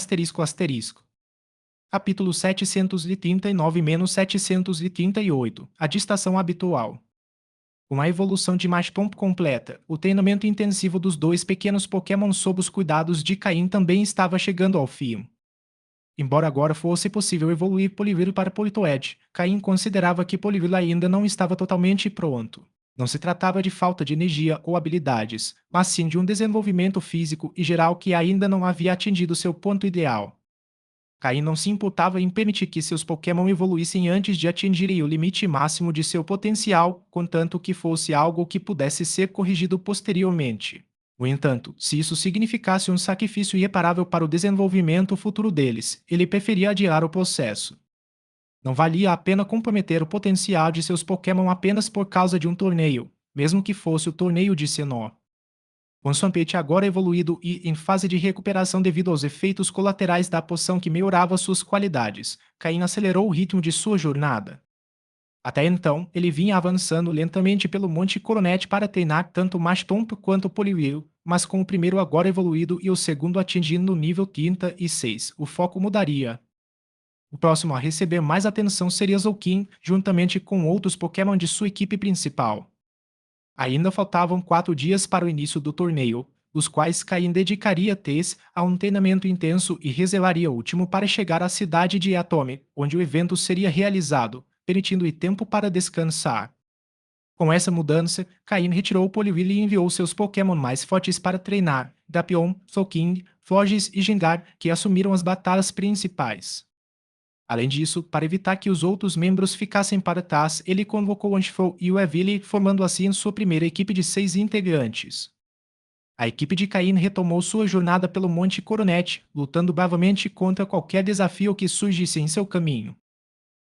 Capítulo 739-738. A distração habitual. Com a evolução de Machomp completa, o treinamento intensivo dos dois pequenos Pokémon sob os cuidados de Caim também estava chegando ao fim. Embora agora fosse possível evoluir Poliwhirl para Politoed, Caim considerava que Poliwhirl ainda não estava totalmente pronto. Não se tratava de falta de energia ou habilidades, mas sim de um desenvolvimento físico e geral que ainda não havia atingido seu ponto ideal. Caim não se importava em permitir que seus Pokémon evoluíssem antes de atingirem o limite máximo de seu potencial, contanto que fosse algo que pudesse ser corrigido posteriormente. No entanto, se isso significasse um sacrifício irreparável para o desenvolvimento futuro deles, ele preferia adiar o processo. Não valia a pena comprometer o potencial de seus Pokémon apenas por causa de um torneio, mesmo que fosse o torneio de Sinnoh. Com Swampert agora evoluído e em fase de recuperação devido aos efeitos colaterais da poção que melhorava suas qualidades, Caim acelerou o ritmo de sua jornada. Até então, ele vinha avançando lentamente pelo Monte Coronet para treinar tanto Mactomp quanto Poliwhirl, mas com o primeiro agora evoluído e o segundo atingindo o nível 36, o foco mudaria. O próximo a receber mais atenção seria Zoukin, juntamente com outros Pokémon de sua equipe principal. Ainda faltavam 4 dias para o início do torneio, os quais Caim dedicaria Tess a um treinamento intenso e reservaria o último para chegar à cidade de Atome, onde o evento seria realizado, permitindo-lhe tempo para descansar. Com essa mudança, Caim retirou o Poliwhirl e enviou seus Pokémon mais fortes para treinar, Drapion, Slowking, Forges e Gengar, que assumiram as batalhas principais. Além disso, para evitar que os outros membros ficassem para trás, ele convocou Antifou e Weavile, formando assim sua primeira equipe de 6 integrantes. A equipe de Caim retomou sua jornada pelo Monte Coronet, lutando bravamente contra qualquer desafio que surgisse em seu caminho.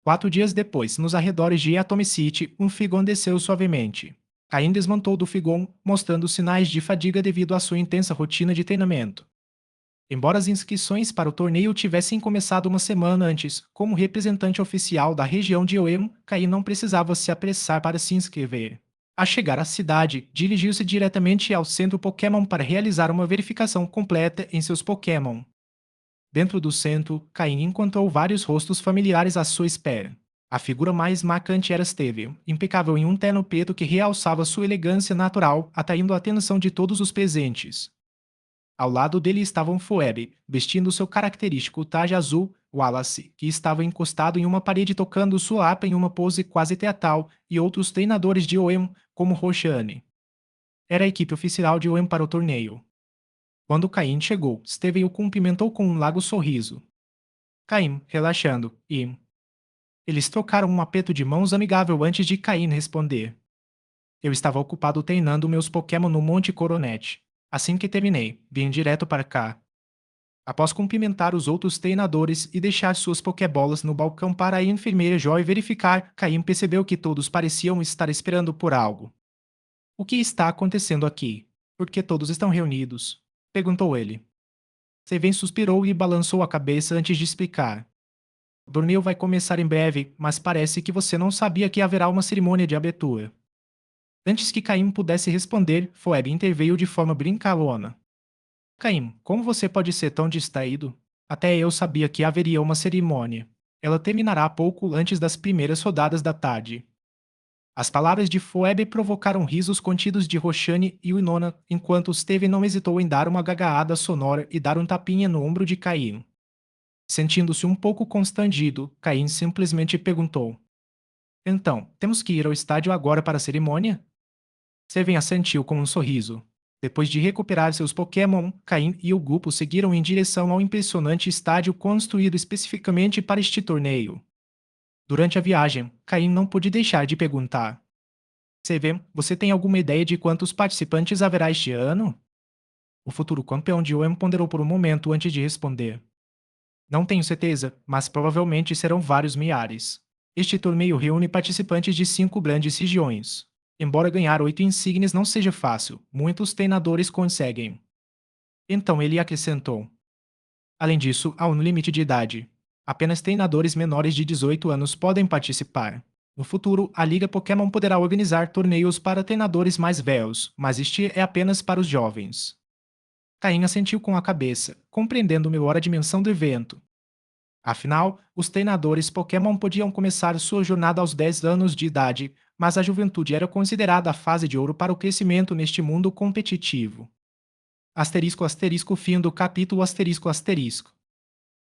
4 dias depois, nos arredores de Atomic City, um Figon desceu suavemente. Caim desmontou do Figon, mostrando sinais de fadiga devido à sua intensa rotina de treinamento. Embora as inscrições para o torneio tivessem começado uma semana antes, como representante oficial da região de Oem, Caim não precisava se apressar para se inscrever. A chegar à cidade, dirigiu-se diretamente ao centro Pokémon para realizar uma verificação completa em seus Pokémon. Dentro do centro, Caim encontrou vários rostos familiares à sua espera. A figura mais marcante era Steve, impecável em um terno preto que realçava sua elegância natural, atraindo a atenção de todos os presentes. Ao lado dele estavam Phoebe, vestindo seu característico traje azul, Wallace, que estava encostado em uma parede tocando sua harpa em uma pose quase teatral, e outros treinadores de OEM, como Roxane. Era a equipe oficial de OEM para o torneio. Quando Caim chegou, Steven o cumprimentou com um largo sorriso. Caim, relaxando, e... Eles trocaram um aperto de mãos amigável antes de Caim responder. Eu estava ocupado treinando meus Pokémon no Monte Coronet. Assim que terminei, vim direto para cá. Após cumprimentar os outros treinadores e deixar suas Pokébolas no balcão para a enfermeira Joy verificar, Caim percebeu que todos pareciam estar esperando por algo. O que está acontecendo aqui? Por que todos estão reunidos? Perguntou ele. Seven suspirou e balançou a cabeça antes de explicar. O torneio vai começar em breve, mas parece que você não sabia que haverá uma cerimônia de abertura. Antes que Caim pudesse responder, Phoebe interveio de forma brincalhona. Caim, como você pode ser tão distraído? Até eu sabia que haveria uma cerimônia. Ela terminará pouco antes das primeiras rodadas da tarde. As palavras de Phoebe provocaram risos contidos de Roxane e Winona, enquanto Steven não hesitou em dar uma gargalhada sonora e dar um tapinha no ombro de Caim. Sentindo-se um pouco constrangido, Caim simplesmente perguntou: Então, temos que ir ao estádio agora para a cerimônia? Steven assentiu com um sorriso. Depois de recuperar seus Pokémon, Caim e o grupo seguiram em direção ao impressionante estádio construído especificamente para este torneio. Durante a viagem, Caim não pôde deixar de perguntar: Steven, você tem alguma ideia de quantos participantes haverá este ano? O futuro campeão de OEM ponderou por um momento antes de responder. Não tenho certeza, mas provavelmente serão vários milhares. Este torneio reúne participantes de 5 grandes regiões. Embora ganhar 8 insígnias não seja fácil, muitos treinadores conseguem. Então ele acrescentou. Além disso, há um limite de idade. Apenas treinadores menores de 18 anos podem participar. No futuro, a Liga Pokémon poderá organizar torneios para treinadores mais velhos, mas este é apenas para os jovens. Caim assentiu com a cabeça, compreendendo melhor a dimensão do evento. Afinal, os treinadores Pokémon podiam começar sua jornada aos 10 anos de idade, mas a juventude era considerada a fase de ouro para o crescimento neste mundo competitivo. Asterisco asterisco fim do capítulo asterisco asterisco.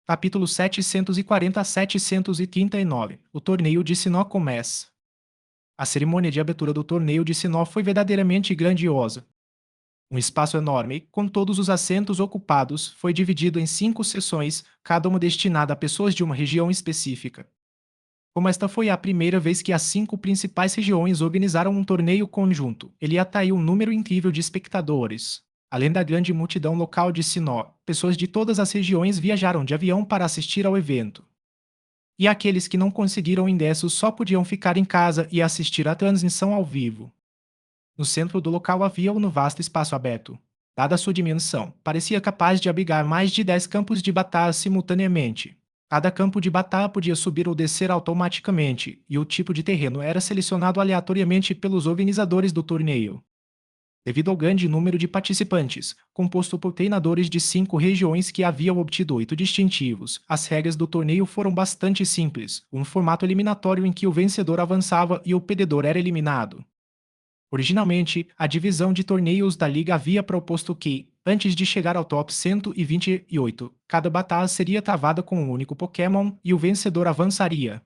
Capítulo 740 a 739. O torneio de Sinnoh começa. A cerimônia de abertura do torneio de Sinnoh foi verdadeiramente grandiosa. Um espaço enorme, com todos os assentos ocupados, foi dividido em 5 seções, cada uma destinada a pessoas de uma região específica. Como esta foi a primeira vez que as 5 principais regiões organizaram um torneio conjunto, ele atraiu um número incrível de espectadores. Além da grande multidão local de Sinnoh, pessoas de todas as regiões viajaram de avião para assistir ao evento. E aqueles que não conseguiram ingressos só podiam ficar em casa e assistir à transmissão ao vivo. No centro do local havia um vasto espaço aberto. Dada sua dimensão, parecia capaz de abrigar mais de 10 campos de batalha simultaneamente. Cada campo de batalha podia subir ou descer automaticamente, e o tipo de terreno era selecionado aleatoriamente pelos organizadores do torneio. Devido ao grande número de participantes, composto por treinadores de 5 regiões que haviam obtido 8 distintivos, as regras do torneio foram bastante simples, um formato eliminatório em que o vencedor avançava e o perdedor era eliminado. Originalmente, a divisão de torneios da liga havia proposto que, antes de chegar ao top 128, cada batalha seria travada com um único Pokémon e o vencedor avançaria.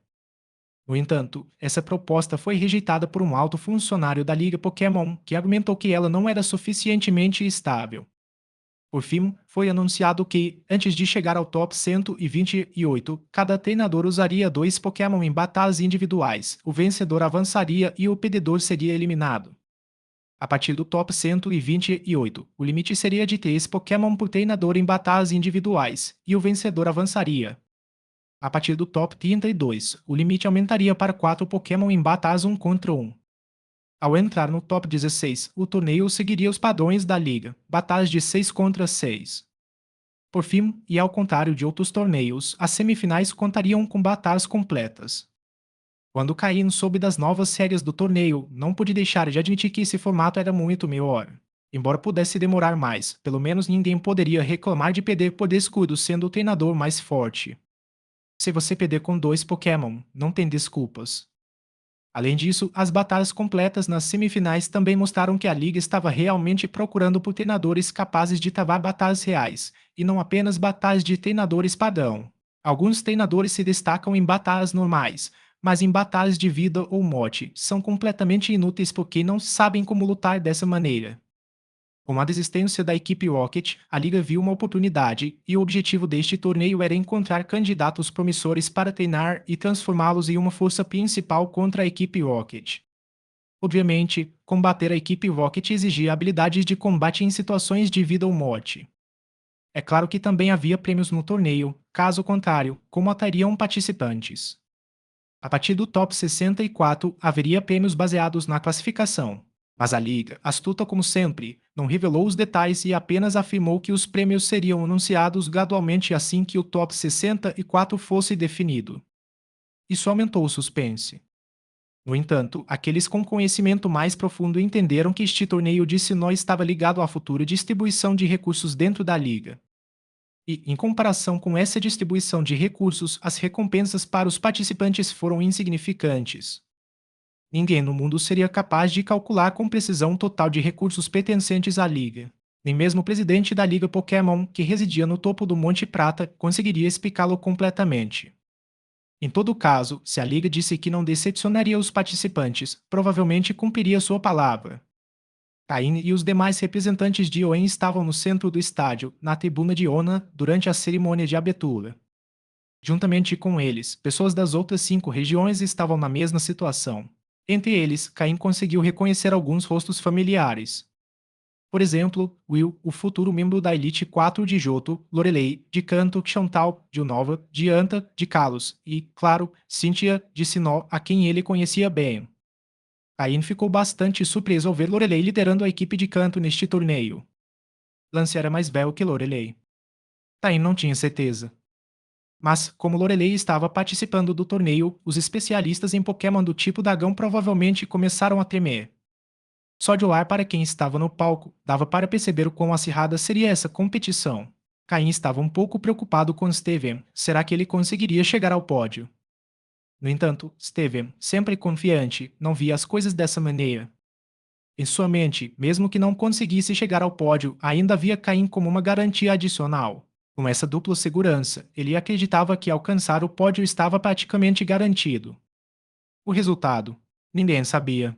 No entanto, essa proposta foi rejeitada por um alto funcionário da Liga Pokémon, que argumentou que ela não era suficientemente estável. Por fim, foi anunciado que, antes de chegar ao top 128, cada treinador usaria 2 Pokémon em batalhas individuais, o vencedor avançaria e o perdedor seria eliminado. A partir do top 128, o limite seria de 3 Pokémon por treinador em batalhas individuais, e o vencedor avançaria. A partir do top 32, o limite aumentaria para 4 Pokémon em batalhas 1 contra 1. Ao entrar no top 16, o torneio seguiria os padrões da liga, batalhas de 6 contra 6. Por fim, e ao contrário de outros torneios, as semifinais contariam com batalhas completas. Quando Caim soube das novas regras do torneio, não pude deixar de admitir que esse formato era muito melhor. Embora pudesse demorar mais, pelo menos ninguém poderia reclamar de perder por descuido sendo o treinador mais forte. Se você perder com 2 Pokémon, não tem desculpas. Além disso, as batalhas completas nas semifinais também mostraram que a liga estava realmente procurando por treinadores capazes de travar batalhas reais, e não apenas batalhas de treinadores padrão. Alguns treinadores se destacam em batalhas normais, mas em batalhas de vida ou morte, são completamente inúteis porque não sabem como lutar dessa maneira. Com a desistência da equipe Rocket, a liga viu uma oportunidade, e o objetivo deste torneio era encontrar candidatos promissores para treinar e transformá-los em uma força principal contra a equipe Rocket. Obviamente, combater a equipe Rocket exigia habilidades de combate em situações de vida ou morte. É claro que também havia prêmios no torneio, caso contrário, como matariam participantes. A partir do top 64, haveria prêmios baseados na classificação. Mas a Liga, astuta como sempre, não revelou os detalhes e apenas afirmou que os prêmios seriam anunciados gradualmente assim que o top 64 fosse definido. Isso aumentou o suspense. No entanto, aqueles com conhecimento mais profundo entenderam que este torneio de Sinnoh estava ligado à futura distribuição de recursos dentro da Liga. E, em comparação com essa distribuição de recursos, as recompensas para os participantes foram insignificantes. Ninguém no mundo seria capaz de calcular com precisão o total de recursos pertencentes à Liga. Nem mesmo o presidente da Liga Pokémon, que residia no topo do Monte Prata, conseguiria explicá-lo completamente. Em todo caso, se a Liga disse que não decepcionaria os participantes, provavelmente cumpriria sua palavra. Cain e os demais representantes de Oen estavam no centro do estádio, na tribuna de Ona, durante a cerimônia de abertura. Juntamente com eles, pessoas das outras 5 regiões estavam na mesma situação. Entre eles, Caim conseguiu reconhecer alguns rostos familiares. Por exemplo, Will, o futuro membro da Elite 4 de Johto, Lorelei, de Kanto, Chantal, de Unova, de Anta, de Kalos, e, claro, Cynthia, de Sinnoh, a quem ele conhecia bem. Caim ficou bastante surpreso ao ver Lorelei liderando a equipe de Kanto neste torneio. Lance era mais velho que Lorelei. Caim não tinha certeza. Mas, como Lorelei estava participando do torneio, os especialistas em Pokémon do tipo Dragão provavelmente começaram a tremer. Só de olhar para quem estava no palco, dava para perceber o quão acirrada seria essa competição. Caim estava um pouco preocupado com Steven. Será que ele conseguiria chegar ao pódio? No entanto, Steven, sempre confiante, não via as coisas dessa maneira. Em sua mente, mesmo que não conseguisse chegar ao pódio, ainda havia Caim como uma garantia adicional. Com essa dupla segurança, ele acreditava que alcançar o pódio estava praticamente garantido. O resultado? Ninguém sabia.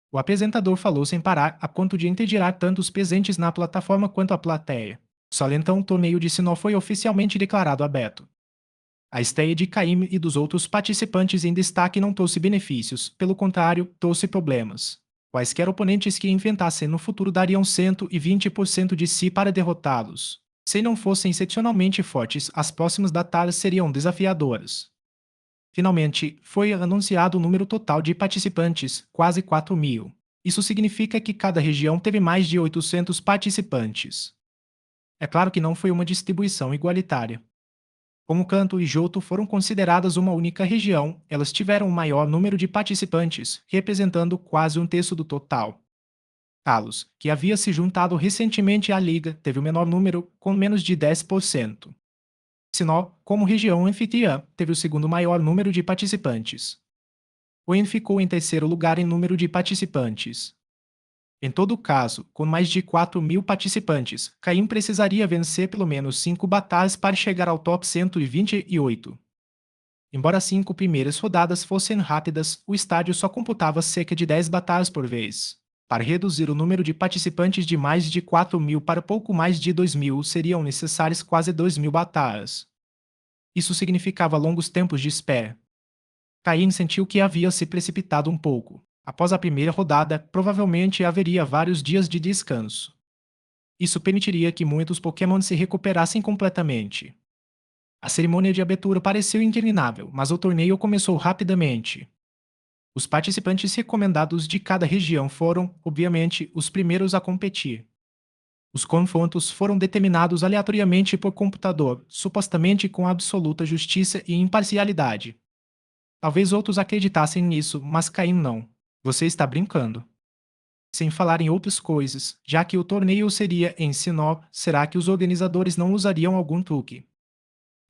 O apresentador falou sem parar a ponto de entediar tanto os presentes na plataforma quanto a plateia. Só então o torneio de Sinnoh foi oficialmente declarado aberto. A estreia de Caim e dos outros participantes em destaque não trouxe benefícios, pelo contrário, trouxe problemas. Quaisquer oponentes que enfrentassem no futuro dariam 120% de si para derrotá-los. Se não fossem excepcionalmente fortes, as próximas batalhas seriam desafiadoras. Finalmente, foi anunciado o número total de participantes, quase 4.000. Isso significa que cada região teve mais de 800 participantes. É claro que não foi uma distribuição igualitária. Como Kanto e Johto foram consideradas uma única região, elas tiveram o maior número de participantes, representando quase um terço do total. Kalos, que havia se juntado recentemente à liga, teve o menor número, com menos de 10%. Sinnoh, como região anfitriã, teve o segundo maior número de participantes. Oen ficou em terceiro lugar em número de participantes. Em todo caso, com mais de 4.000 participantes, Caim precisaria vencer pelo menos 5 batalhas para chegar ao top 128. Embora as 5 primeiras rodadas fossem rápidas, o estádio só computava cerca de 10 batalhas por vez. Para reduzir o número de participantes de mais de 4.000 para pouco mais de 2.000, seriam necessárias quase 2.000 batalhas. Isso significava longos tempos de espera. Caim sentiu que havia se precipitado um pouco. Após a primeira rodada, provavelmente haveria vários dias de descanso. Isso permitiria que muitos Pokémon se recuperassem completamente. A cerimônia de abertura pareceu interminável, mas o torneio começou rapidamente. Os participantes recomendados de cada região foram, obviamente, os primeiros a competir. Os confrontos foram determinados aleatoriamente por computador, supostamente com absoluta justiça e imparcialidade. Talvez outros acreditassem nisso, mas Caim não. Você está brincando. Sem falar em outras coisas, já que o torneio seria em Sinó, será que os organizadores não usariam algum truque?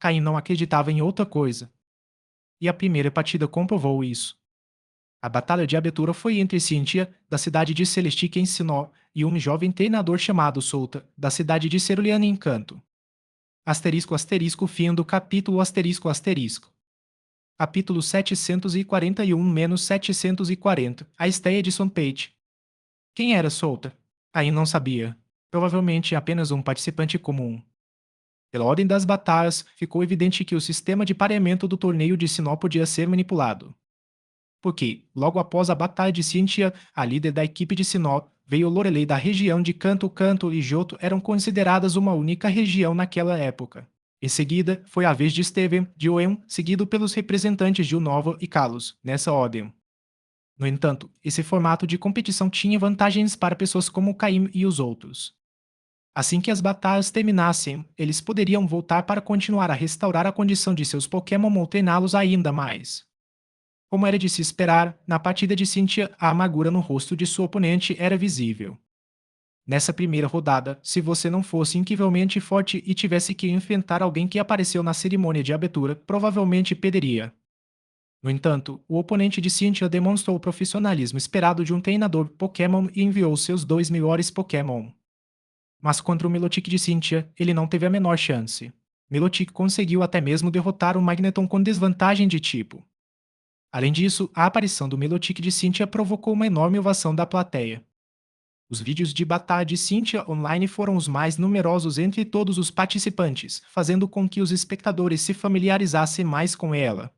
Caim não acreditava em outra coisa. E a primeira partida comprovou isso. A batalha de abertura foi entre Cíntia, da cidade de Celestique em Sinó, e um jovem treinador chamado Solta, da cidade de Ceruleana em Canto. Asterisco asterisco fim do capítulo asterisco asterisco. Capítulo 741-740 A Estreia de Sonpeit. Quem era Solta? Aí não sabia. Provavelmente apenas um participante comum. Pela ordem das batalhas, ficou evidente que o sistema de pareamento do torneio de Sinó podia ser manipulado. Porque, logo após a batalha de Cíntia, a líder da equipe de Sinó, veio Lorelei da região de Canto. Canto e Joto eram consideradas uma única região naquela época. Em seguida, foi a vez de Steven, de Oen, seguido pelos representantes de Unova e Kalos, nessa ordem. No entanto, esse formato de competição tinha vantagens para pessoas como Caim e os outros. Assim que as batalhas terminassem, eles poderiam voltar para continuar a restaurar a condição de seus Pokémon ou treiná-los ainda mais. Como era de se esperar, na partida de Cynthia, a amargura no rosto de sua oponente era visível. Nessa primeira rodada, se você não fosse incrivelmente forte e tivesse que enfrentar alguém que apareceu na cerimônia de abertura, provavelmente perderia. No entanto, o oponente de Cynthia demonstrou o profissionalismo esperado de um treinador Pokémon e enviou seus dois melhores Pokémon. Mas contra o Milotic de Cynthia, ele não teve a menor chance. Milotic conseguiu até mesmo derrotar o Magneton com desvantagem de tipo. Além disso, a aparição do Milotic de Cynthia provocou uma enorme ovação da plateia. Os vídeos de batalha de Cynthia online foram os mais numerosos entre todos os participantes, fazendo com que os espectadores se familiarizassem mais com ela.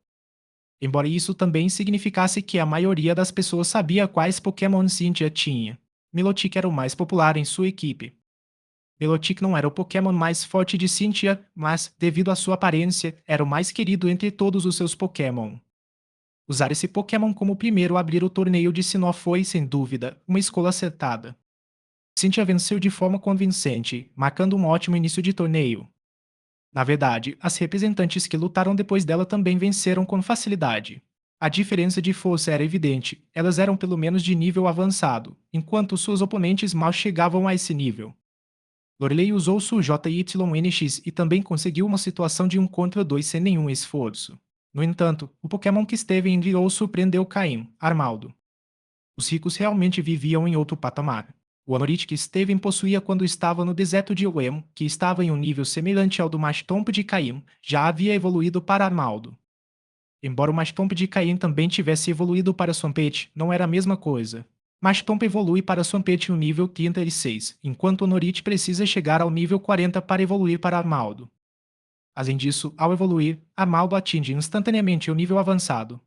Embora isso também significasse que a maioria das pessoas sabia quais Pokémon Cynthia tinha, Milotic era o mais popular em sua equipe. Milotic não era o Pokémon mais forte de Cynthia, mas, devido à sua aparência, era o mais querido entre todos os seus Pokémon. Usar esse Pokémon como primeiro a abrir o torneio de Sinnoh foi, sem dúvida, uma escolha acertada. Cynthia venceu de forma convincente, marcando um ótimo início de torneio. Na verdade, as representantes que lutaram depois dela também venceram com facilidade. A diferença de força era evidente, elas eram pelo menos de nível avançado, enquanto suas oponentes mal chegavam a esse nível. Lorelei usou sua JYNX e também conseguiu uma situação de 1 contra 2 sem nenhum esforço. No entanto, o Pokémon que esteve em Virou surpreendeu Caim, Armaldo. Os ricos realmente viviam em outro patamar. O Honorit que Steven possuía quando estava no deserto de Oem, que estava em um nível semelhante ao do Mastomp de Caim, já havia evoluído para Armaldo. Embora o Mastomp de Caim também tivesse evoluído para Swampert, não era a mesma coisa. Mastomp evolui para Swampert no nível 36, enquanto o Honorit precisa chegar ao nível 40 para evoluir para Armaldo. Além disso, ao evoluir, Armaldo atinge instantaneamente o nível avançado.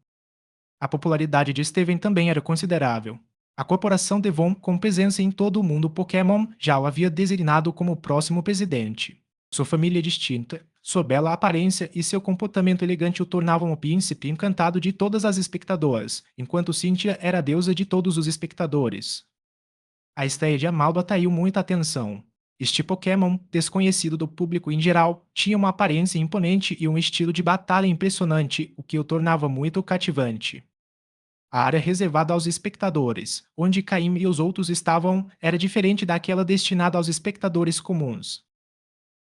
A popularidade de Steven também era considerável. A corporação Devon, com presença em todo o mundo Pokémon, já o havia designado como o próximo presidente. Sua família distinta, sua bela aparência e seu comportamento elegante o tornavam o príncipe encantado de todas as espectadoras, enquanto Cynthia era a deusa de todos os espectadores. A estreia de Amaldo atraiu muita atenção. Este Pokémon, desconhecido do público em geral, tinha uma aparência imponente e um estilo de batalha impressionante, o que o tornava muito cativante. A área reservada aos espectadores, onde Caim e os outros estavam, era diferente daquela destinada aos espectadores comuns.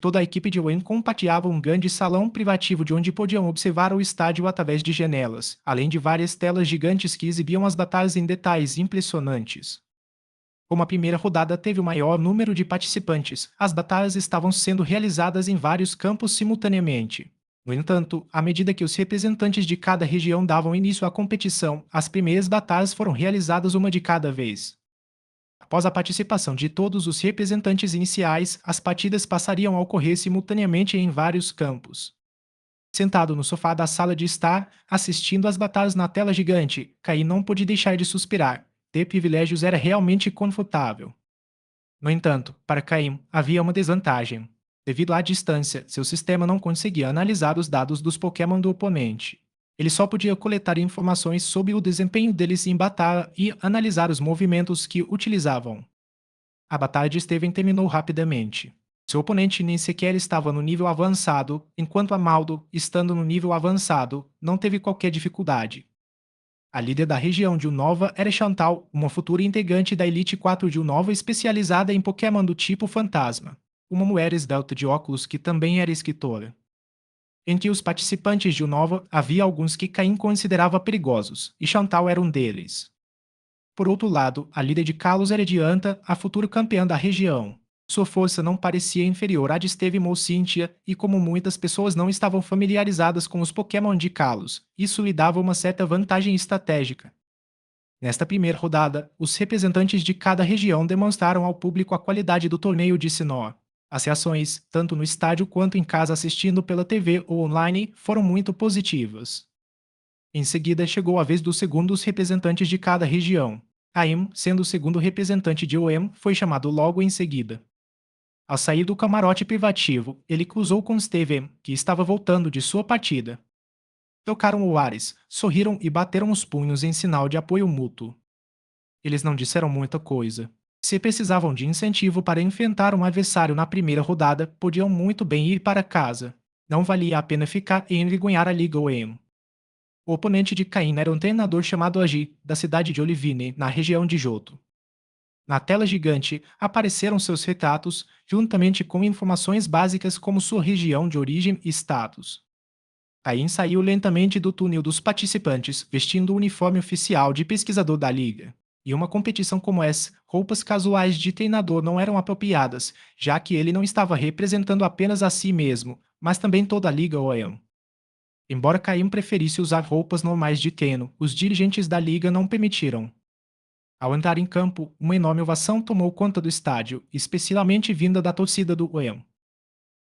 Toda a equipe de Wayne compartilhava um grande salão privativo de onde podiam observar o estádio através de janelas, além de várias telas gigantes que exibiam as batalhas em detalhes impressionantes. Como a primeira rodada teve o maior número de participantes, as batalhas estavam sendo realizadas em vários campos simultaneamente. No entanto, à medida que os representantes de cada região davam início à competição, as primeiras batalhas foram realizadas uma de cada vez. Após a participação de todos os representantes iniciais, as partidas passariam a ocorrer simultaneamente em vários campos. Sentado no sofá da sala de estar, assistindo às batalhas na tela gigante, Caim não pôde deixar de suspirar. Ter privilégios era realmente confortável. No entanto, para Caim, havia uma desvantagem. Devido à distância, seu sistema não conseguia analisar os dados dos Pokémon do oponente. Ele só podia coletar informações sobre o desempenho deles em batalha e analisar os movimentos que utilizavam. A batalha Steven terminou rapidamente. Seu oponente nem sequer estava no nível avançado, enquanto Amaldo, estando no nível avançado, não teve qualquer dificuldade. A líder da região de Unova era Chantal, uma futura integrante da Elite 4 de Unova especializada em Pokémon do tipo Fantasma, uma mulher esbelta de óculos que também era escritora. Entre os participantes de Unova havia alguns que Caim considerava perigosos, e Chantal era um deles. Por outro lado, a líder de Kalos era Dianta, a futura campeã da região. Sua força não parecia inferior à de Steve Cynthia, e como muitas pessoas não estavam familiarizadas com os Pokémon de Kalos, isso lhe dava uma certa vantagem estratégica. Nesta primeira rodada, os representantes de cada região demonstraram ao público a qualidade do torneio de Sinnoh. As reações, tanto no estádio quanto em casa assistindo pela TV ou online, foram muito positivas. Em seguida, chegou a vez dos segundos representantes de cada região. Aim, sendo o segundo representante de OEM, foi chamado logo em seguida. Ao sair do camarote privativo, ele cruzou com Steven, que estava voltando de sua partida. Trocaram olhares, sorriram e bateram os punhos em sinal de apoio mútuo. Eles não disseram muita coisa. Se precisavam de incentivo para enfrentar um adversário na primeira rodada, podiam muito bem ir para casa. Não valia a pena ficar e envergonhar a Liga OEM. O oponente de Cain era um treinador chamado Agi, da cidade de Olivine, na região de Johto. Na tela gigante apareceram seus retratos, juntamente com informações básicas como sua região de origem e status. Cain saiu lentamente do túnel dos participantes, vestindo o uniforme oficial de pesquisador da liga. Em uma competição como essa, roupas casuais de treinador não eram apropriadas, já que ele não estava representando apenas a si mesmo, mas também toda a liga OEM. Embora Caim preferisse usar roupas normais de treino, os dirigentes da liga não permitiram. Ao entrar em campo, uma enorme ovação tomou conta do estádio, especialmente vinda da torcida do OEM.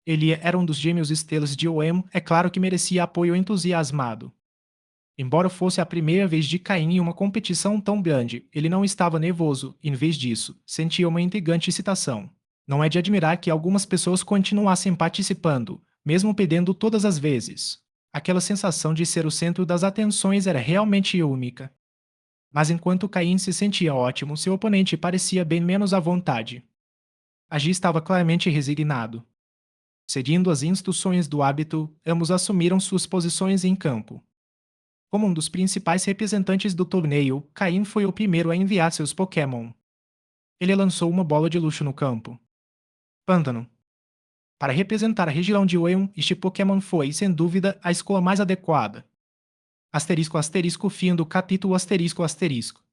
Ele era um dos gêmeos estrelas de OEM, é claro que merecia apoio entusiasmado. Embora fosse a primeira vez de Caim em uma competição tão grande, ele não estava nervoso, em vez disso, sentia uma intrigante excitação. Não é de admirar que algumas pessoas continuassem participando, mesmo perdendo todas as vezes. Aquela sensação de ser o centro das atenções era realmente única. Mas enquanto Caim se sentia ótimo, seu oponente parecia bem menos à vontade. Agi estava claramente resignado. Seguindo as instruções do hábito, ambos assumiram suas posições em campo. Como um dos principais representantes do torneio, Caim foi o primeiro a enviar seus Pokémon. Ele lançou uma bola de luxo no campo. Pântano. Para representar a região de Oeum, este Pokémon foi, sem dúvida, a escolha mais adequada. Asterisco asterisco fim do capítulo asterisco asterisco.